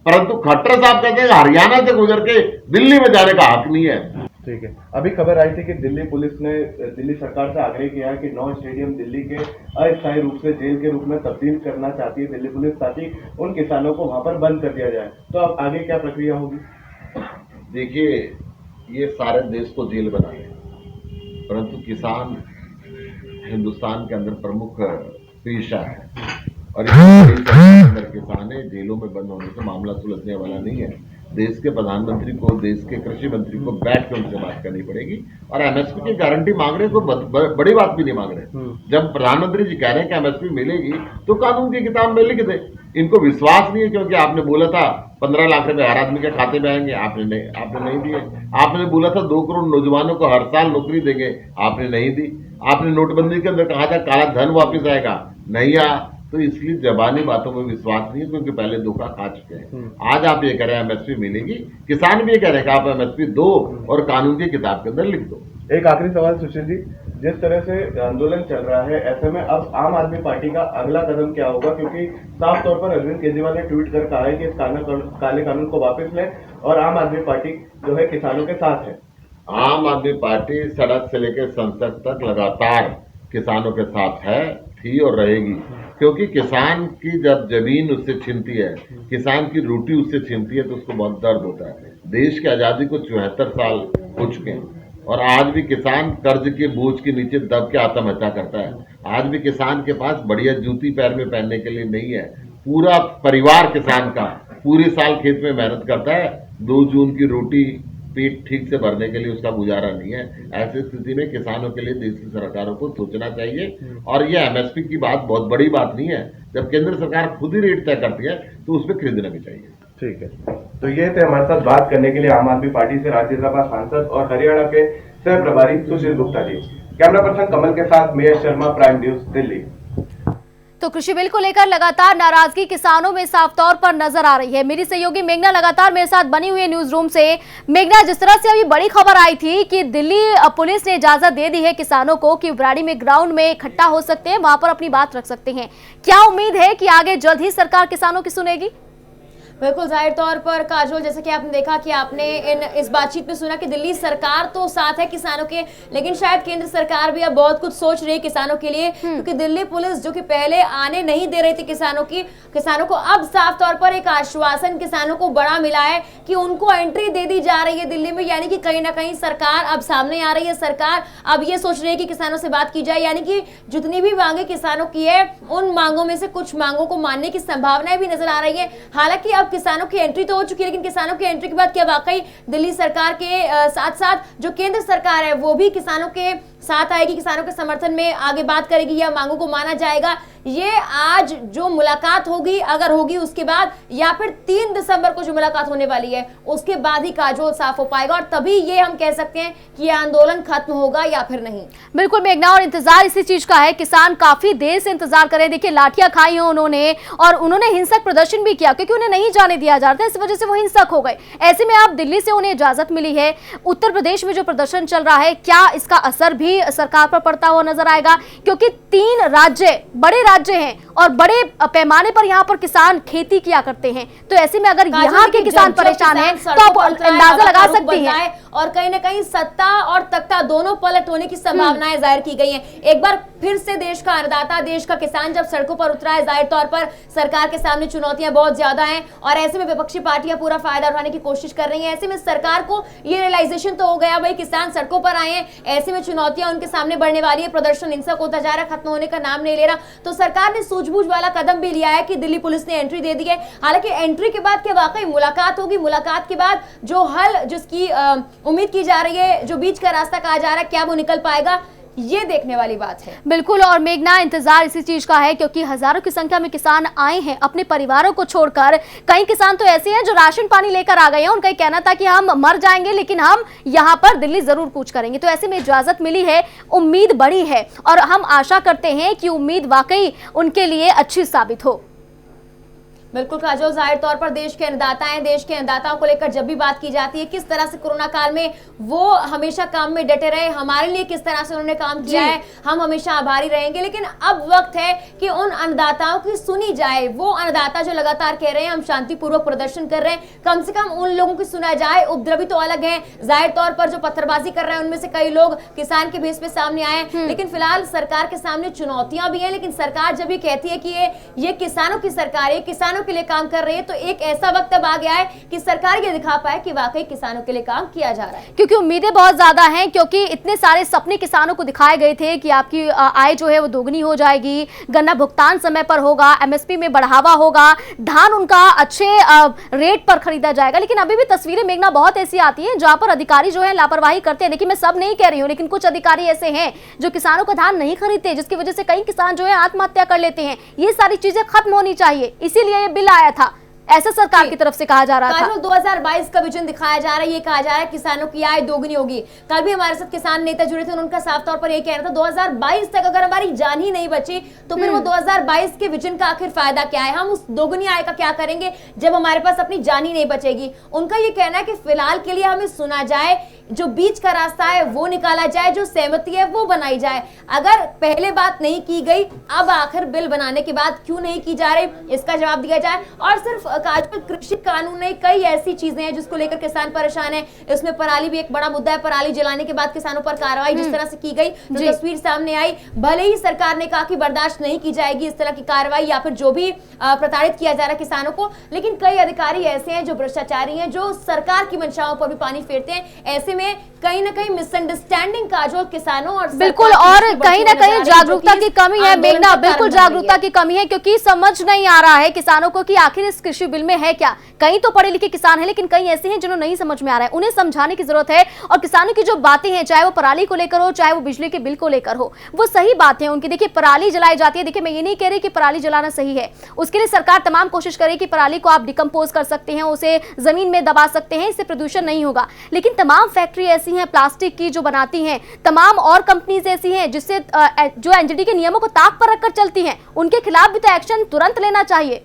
परंतु खट्टर साहब कहते हैं हरियाणा से गुजर के दिल्ली में जाने का हक नहीं है। ठीक है, अभी खबर आई थी कि दिल्ली पुलिस ने दिल्ली सरकार से आग्रह किया है कि 9 स्टेडियम दिल्ली के अस्थायी रूप से जेल के रूप में तब्दील करना चाहती है दिल्ली पुलिस, ताकि उन किसानों को वहां पर बंद कर दिया जाए। तो अब आगे क्या प्रक्रिया होगी? देखिए, ये सारे देश को जेल बना है, परंतु किसान हिंदुस्तान के अंदर प्रमुख पेशा है और अंदर किसान है, जेलों में बंद होने से मामला सुलझने वाला नहीं है। देश के प्रधानमंत्री को, देश के कृषि मंत्री को बैठ कर उनसे बात करनी पड़ेगी और एमएसपी की गारंटी मांग रहे हैं, कोई बड़ी बात भी नहीं मांग रहे। जब प्रधानमंत्री जी कह रहे हैं कि एमएसपी मिलेगी तो कानून की किताब में लिख दे। इनको विश्वास नहीं है, क्योंकि आपने बोला था 15 लाख रुपए हर आदमी के खाते में आएंगे, आपने नहीं दिए। आपने बोला था 2 करोड़ नौजवानों को हर साल नौकरी देंगे, आपने नहीं दी। आपने नोटबंदी के अंदर कहा था काला धन वापिस आएगा, नहीं आया। तो इसलिए जबानी बातों में विश्वास नहीं है, क्योंकि पहले धोखा खा चुके हैं। आज आप ये कह रहे हैं एमएसपी मिलेगी, किसान भी ये कह रहे हैं कि आप एमएसपी दो और कानून की किताब के अंदर लिख दो। एक आखिरी सवाल सुशील जी, जिस तरह से आंदोलन चल रहा है, ऐसे में अब आम आदमी पार्टी का अगला कदम क्या होगा? क्योंकि साफ तौर पर अरविंद केजरीवाल ने ट्वीट कर कहा है कि इस काले कानून को वापस लें और आम आदमी पार्टी जो है किसानों के साथ है। आम आदमी पार्टी सड़क से लेकर संसद तक लगातार किसानों के साथ है, थी और रहेगी, क्योंकि किसान की जब जमीन उससे छिनती है, किसान की रोटी उससे छिनती है, तो उसको बहुत दर्द होता है। देश की आज़ादी को 74 साल हो चुके हैं और आज भी किसान कर्ज के बोझ के नीचे दब के आत्महत्या करता है। आज भी किसान के पास बढ़िया जूती पैर में पहनने के लिए नहीं है। पूरा परिवार किसान का पूरे साल खेत में मेहनत करता है, 2 जून की रोटी पेट ठीक से भरने के लिए उसका गुजारा नहीं है। ऐसी स्थिति में किसानों के लिए देश की सरकारों को सोचना चाहिए। और ये एमएसपी की बात बहुत बड़ी बात नहीं है, जब केंद्र सरकार खुद ही रेट तय करती है तो उसमें खरीदना भी चाहिए। ठीक है, तो ये थे हमारे साथ बात करने के लिए आम आदमी पार्टी से राज्यसभा सांसद और हरियाणा के सह प्रभारी सुशील गुप्ता जी। कैमरा पर्सन कमल के साथ mayor Sharma, prime news Delhi. तो कृषि बिल को लेकर लगातार नाराजगी किसानों में साफ तौर पर नजर आ रही है। मेरी सहयोगी मेघना लगातार मेरे साथ बनी हुई है न्यूज रूम से। मेघना, जिस तरह से अभी बड़ी खबर आई थी कि दिल्ली पुलिस ने इजाजत दे दी है किसानों को कि ब्राड़ी में ग्राउंड में इकट्ठा हो सकते हैं, वहां पर अपनी बात रख सकते हैं, क्या उम्मीद है कि आगे जल्द ही सरकार किसानों की सुनेगी? बिल्कुल, जाहिर तौर पर काजोल, जैसे कि आपने देखा कि आपने इस बातचीत में सुना कि दिल्ली सरकार तो साथ है किसानों के, लेकिन शायद केंद्र सरकार भी अब बहुत कुछ सोच रही है किसानों के लिए, क्योंकि दिल्ली पुलिस जो कि पहले आने नहीं दे रही थी किसानों को अब साफ तौर पर एक आश्वासन किसानों को बड़ा मिला है कि उनको एंट्री दे दी जा रही है दिल्ली में। यानी कि कहीं ना कहीं सरकार अब सामने आ रही है। सरकार अब ये सोच रही है कि किसानों से बात की जाए, यानी कि जितनी भी मांगे किसानों की है उन मांगों में से कुछ मांगों को मानने की संभावनाएं भी नजर आ रही है। हालांकि अब किसानों की एंट्री तो हो चुकी है, लेकिन किसानों की एंट्री के बाद क्या वाकई दिल्ली सरकार के साथ साथ जो केंद्र सरकार है वो भी किसानों के साथ आएगी, किसानों के समर्थन में आगे बात करेगी या मांगों को माना जाएगा? ये आज जो मुलाकात होगी, अगर होगी उसके बाद, या फिर 3 दिसंबर को जो मुलाकात होने वाली है उसके बाद ही काजोल साफ हो पाएगा और तभी ये हम कह सकते हैं कि ये आंदोलन खत्म होगा या फिर नहीं। बिल्कुल मेघना, और इंतजार इसी चीज का है। किसान काफी देर से इंतजार कर रहे हैं। देखिए, लाठियां खाई हैं उन्होंने और उन्होंने हिंसक प्रदर्शन भी किया क्योंकि उन्हें नहीं जाने दिया जा रहा था, इस वजह से वो हिंसक हो गए। ऐसे में अब दिल्ली से उन्हें इजाजत मिली है। उत्तर प्रदेश में जो प्रदर्शन चल रहा है, क्या इसका असर भी सरकार पर पड़ता हुआ नजर आएगा? क्योंकि 3 राज्य बड़े राज्य हैं और बड़े पैमाने पर यहाँ पर किसान खेती किया करते हैं, तो ऐसे में अगर यहाँ के किसान परेशान हैं तो आप अंदाजा लगा सकती हैं। और कहीं ना कहीं सत्ता और तख्ता दोनों पलट होने की संभावनाएं जाहिर की गई हैं। एक बार फिर से देश का अन्नदाता, देश का किसान जब सड़कों पर उतरा है, जाहिर तौर पर सरकार के सामने चुनौतियां बहुत ज्यादा हैं और ऐसे में विपक्षी पार्टियां पूरा फायदा उठाने की कोशिश कर रही हैं। ऐसे में सरकार को ये रियलाइजेशन तो हो गया, भाई किसान सड़कों पर आए हैं, ऐसे में चुनौतियां उनके सामने बढ़ने वाली है, प्रदर्शन हिंसक होता जा रहा है, खत्म होने का नाम नहीं ले रहा। तो सरकार ने सूझबूझ वाला कदम भी लिया है कि दिल्ली पुलिस ने एंट्री दे दी है। हालांकि एंट्री के बाद क्या वाकई मुलाकात होगी? मुलाकात के बाद जो हल जिसकी उम्मीद की जा रही है, जो बीच का रास्ता कहा जा रहा है, क्या वो निकल पाएगा, ये देखने वाली बात है। बिल्कुल, और मेघना इंतजार इसी चीज का है क्योंकि हजारों की संख्या में किसान आए हैं अपने परिवारों को छोड़कर। कई किसान तो ऐसे हैं जो राशन पानी लेकर आ गए हैं, उनका कहना था कि हम मर जाएंगे लेकिन हम यहाँ पर दिल्ली जरूर कूच करेंगे। तो ऐसे में इजाजत मिली है, उम्मीद बड़ी है और हम आशा करते हैं कि उम्मीद वाकई उनके लिए अच्छी साबित हो। बिल्कुल काजोल, जाहिर तौर पर देश के अन्नदाता हैं, देश के अन्नदाताओं को लेकर जब भी बात की जाती है, किस तरह से कोरोना काल में वो हमेशा काम में डटे रहे, हमारे लिए किस तरह से उन्होंने काम किया है, हम हमेशा आभारी रहेंगे। लेकिन अब वक्त है कि उन अन्नदाताओं की सुनी जाए। वो अन्नदाता जो लगातार कह रहे हैं हम शांतिपूर्वक प्रदर्शन कर रहे हैं, कम से कम उन लोगों की सुना जाए। उपद्रवी तो अलग है, जाहिर तौर पर जो पत्थरबाजी कर रहे हैं उनमें से कई लोग किसान के भेष पे सामने आए, लेकिन फिलहाल सरकार के सामने चुनौतियां भी हैं। लेकिन सरकार जब ये कहती है कि ये किसानों की सरकार है, किसानों के लिए काम कर रही है, तो एक ऐसा वक्त अब आ गया है कि सरकार ये दिखा पाए कि वाकई किसानों के लिए काम किया जा रहा है। क्योंकि उम्मीदें बहुत ज्यादा हैं, क्योंकि इतने सारे सपने किसानों को दिखाए गए थे कि आपकी आय जो है वो दोगुनी हो जाएगी, गन्ना भुगतान समय पर होगा, एमएसपी में बढ़ावा होगा, धान उनका अच्छे रेट पर खरीदा जाएगा। लेकिन अभी भी तस्वीरें मेघना बहुत ऐसी आती है जहां पर अधिकारी जो है लापरवाही करते हैं। देखिए, मैं सब नहीं कह रही हूँ, लेकिन कुछ अधिकारी ऐसे हैं जो किसानों का धान नहीं खरीदते, जिसकी वजह से कई किसान जो है आत्महत्या कर लेते हैं। ये सारी चीजें खत्म होनी चाहिए, इसीलिए ये बिल आया था, ऐसा सरकार की तरफ से कहा जा रहा था। 2022 का विजन दिखाया जा रहा है, ये कहा जा रहा है किसानों की आय दोगुनी होगी। कल भी हमारे साथ किसान नेता जुड़े थे, उनका साफ तौर पर ये कहना था 2022 तक अगर हमारी जान ही नहीं बची तो फिर वो 2022 के विजन का आखिर फायदा क्या है, हम उस दोगुनी आय का क्या करेंगे जब हमारे पास अपनी जान ही नहीं बचेगी। उनका ये कहना है कि फिलहाल के लिए हमें सुना जाए, जो बीच का रास्ता है वो निकाला जाए, जो सहमति है वो बनाई जाए। अगर पहले बात नहीं की गई, अब आखिर बिल बनाने के बाद क्यों नहीं की जा रही, इसका जवाब दिया जाए। और सिर्फ कृषि कानून नहीं, कई ऐसी चीजें हैं जिसको लेकर किसान परेशान है। इसमें पराली भी एक बड़ा मुद्दा है। पराली जलाने के बाद किसानों पर कार्रवाई जिस तरह से की गई, जो तस्वीर सामने आई, भले ही सरकार ने कहा कि बर्दाश्त नहीं की जाएगी इस तरह की कार्रवाई या फिर जो भी प्रताड़ित किया जा रहा है किसानों को, लेकिन कई अधिकारी ऐसे हैं जो भ्रष्टाचारी हैं, जो सरकार की मंशाओं पर भी पानी फेरते हैं। ऐसे में कहीं ना कहीं मिसअंडरस्टैंडिंग काजोल किसानों और बिल्कुल, और कहीं ना कहीं जागरूकता की कमी है मेघना, बिल्कुल जागरूकता की कमी है, क्योंकि समझ नहीं आ रहा है किसानों को कि आखिर इस कृषि बिल में है क्या। कई तो पढ़े लिखे किसान हैं, लेकिन कई ऐसे हैं जिन्हें नहीं समझ में आ रहा है, उन्हें समझाने की जरूरत है। और किसानों की जो बातें हैं, चाहे वो पराली को लेकर हो, चाहे वो बिजली के बिल को लेकर हो, वो सही बातें हैं उनकी। देखिए, पराली जलाई जाती है, देखिए मैं ये नहीं कह रही कि पराली जलाना सही है, उसके लिए सरकार तमाम कोशिश करे कि पराली को आप डिकम्पोज कर सकते हैं, उसे जमीन में दबा सकते हैं, इससे प्रदूषण नहीं होगा। लेकिन तमाम फैक्ट्री ऐसी हैं प्लास्टिक की जो बनाती हैं, तमाम और कंपनीज ऐसी हैं जिससे जो एनजीटी के नियमों को ताक पर रखकर चलती हैं, उनके खिलाफ भी तो एक्शन तुरंत लेना चाहिए।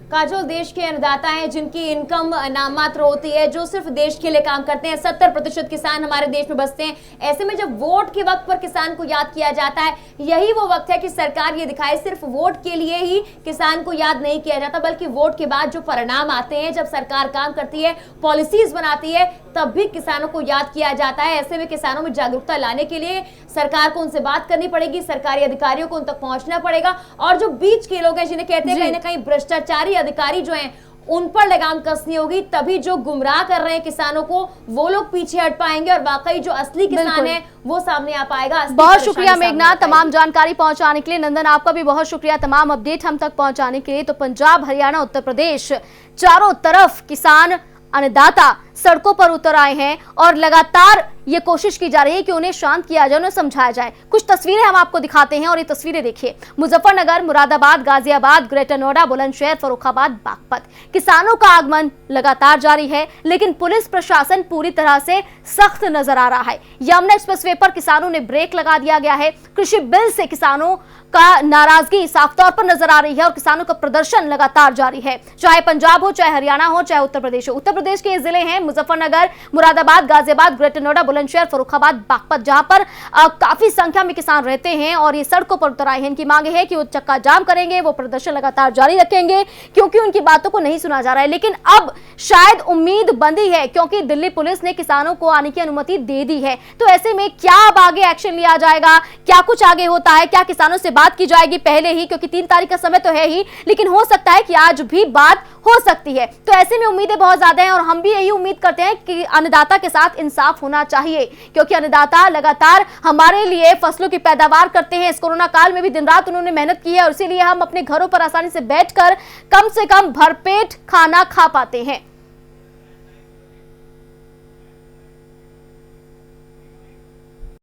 काजोल, देश के अन्नदाता हैं जिनकी इनकम नाममात्र होती है, जो सिर्फ देश के लिए काम करते हैं। 70% किसान हमारे देश में बसते हैं। ऐसे में जब वोट के वक्त पर किसान को याद किया जाता है, यही वो वक्त है कि सरकार ये दिखाए सिर्फ वोट के लिए ही किसान को याद नहीं किया जाता, बल्कि वोट के बाद जो परिणाम आते हैं, जब सरकार काम करती है, पॉलिसीज बनाती है, तब भी किसानों को याद किया जाता है। ऐसे में किसानों में जागरूकता लाने के लिए सरकार को उनसे बात करनी पड़ेगी, सरकारी अधिकारियों को उन तक पहुंचना पड़ेगा, और जो बीच के लोग हैं जिन्हें कहते हैं कहीं ना कहीं भ्रष्टाचारी अधिकारी जो हैं, उन पर लगाम कसनी होगी। तभी जो गुमराह कर रहे हैं किसानों को, वो लोग पीछे हट पाएंगे और वाकई जो असली किसान है वो सामने आ पाएगा। बहुत शुक्रिया मेघना तमाम जानकारी पहुंचाने के लिए। नंदन, आपका भी बहुत शुक्रिया तमाम अपडेट हम तक पहुंचाने के लिए। तो पंजाब, हरियाणा, उत्तर प्रदेश, चारों तरफ किसान अन्नदाता सड़कों पर उतर आए हैं और लगातार ये कोशिश की जा रही है कि उन्हें शांत किया जाए, उन्हें समझाया जाए। कुछ तस्वीरें हम आपको दिखाते हैं और ये तस्वीरें देखिए। मुजफ्फरनगर, मुरादाबाद, गाजियाबाद, ग्रेटर नोएडा, बुलंदशहर, फर्रुखाबाद, बागपत, किसानों का आगमन लगातार जारी है, लेकिन पुलिस प्रशासन पूरी तरह से सख्त नजर आ रहा है। यमुना एक्सप्रेसवे पर किसानों ने ब्रेक लगा दिया गया है। कृषि बिल से किसानों का नाराजगी साफ तौर पर नजर आ रही है और किसानों का प्रदर्शन लगातार जारी है, चाहे पंजाब हो, चाहे हरियाणा हो, चाहे उत्तर प्रदेश हो। उत्तर प्रदेश के ये जिले हैं मुजफ्फरनगर, मुरादाबाद, गाजियाबाद, ग्रेटर नोएडा, बुलंदशहर, फर्रुखाबाद, बागपत, जहां पर काफी संख्या में किसान रहते हैं और ये सड़कों पर उतर आए हैं। इनकी मांग है कि वो चक्का जाम करेंगे, वो प्रदर्शन लगातार जारी रखेंगे, क्योंकि उनकी बातों को नहीं सुना जा रहा है। लेकिन अब शायद उम्मीद बंधी है, क्योंकि दिल्ली पुलिस ने किसानों को आने की अनुमति दे दी है। तो ऐसे में क्या अब आगे एक्शन लिया जाएगा, क्या कुछ आगे होता है, क्या किसानों से बात की जाएगी पहले ही, क्योंकि 3 तारीख का समय तो है ही, लेकिन हो सकता है कि आज भी बात हो सकती है। तो ऐसे में उम्मीदें बहुत ज्यादा हैं और हम भी यही उम्मीद करते हैं कि अन्नदाता के साथ इंसाफ होना चाहिए, क्योंकि अन्नदाता लगातार हमारे लिए फसलों की पैदावार करते हैं। इस कोरोना काल में भी दिन रात उन्होंने मेहनत की है और इसीलिए हम अपने घरों पर आसानी से बैठकर कम से कम भरपेट खाना खा पाते हैं।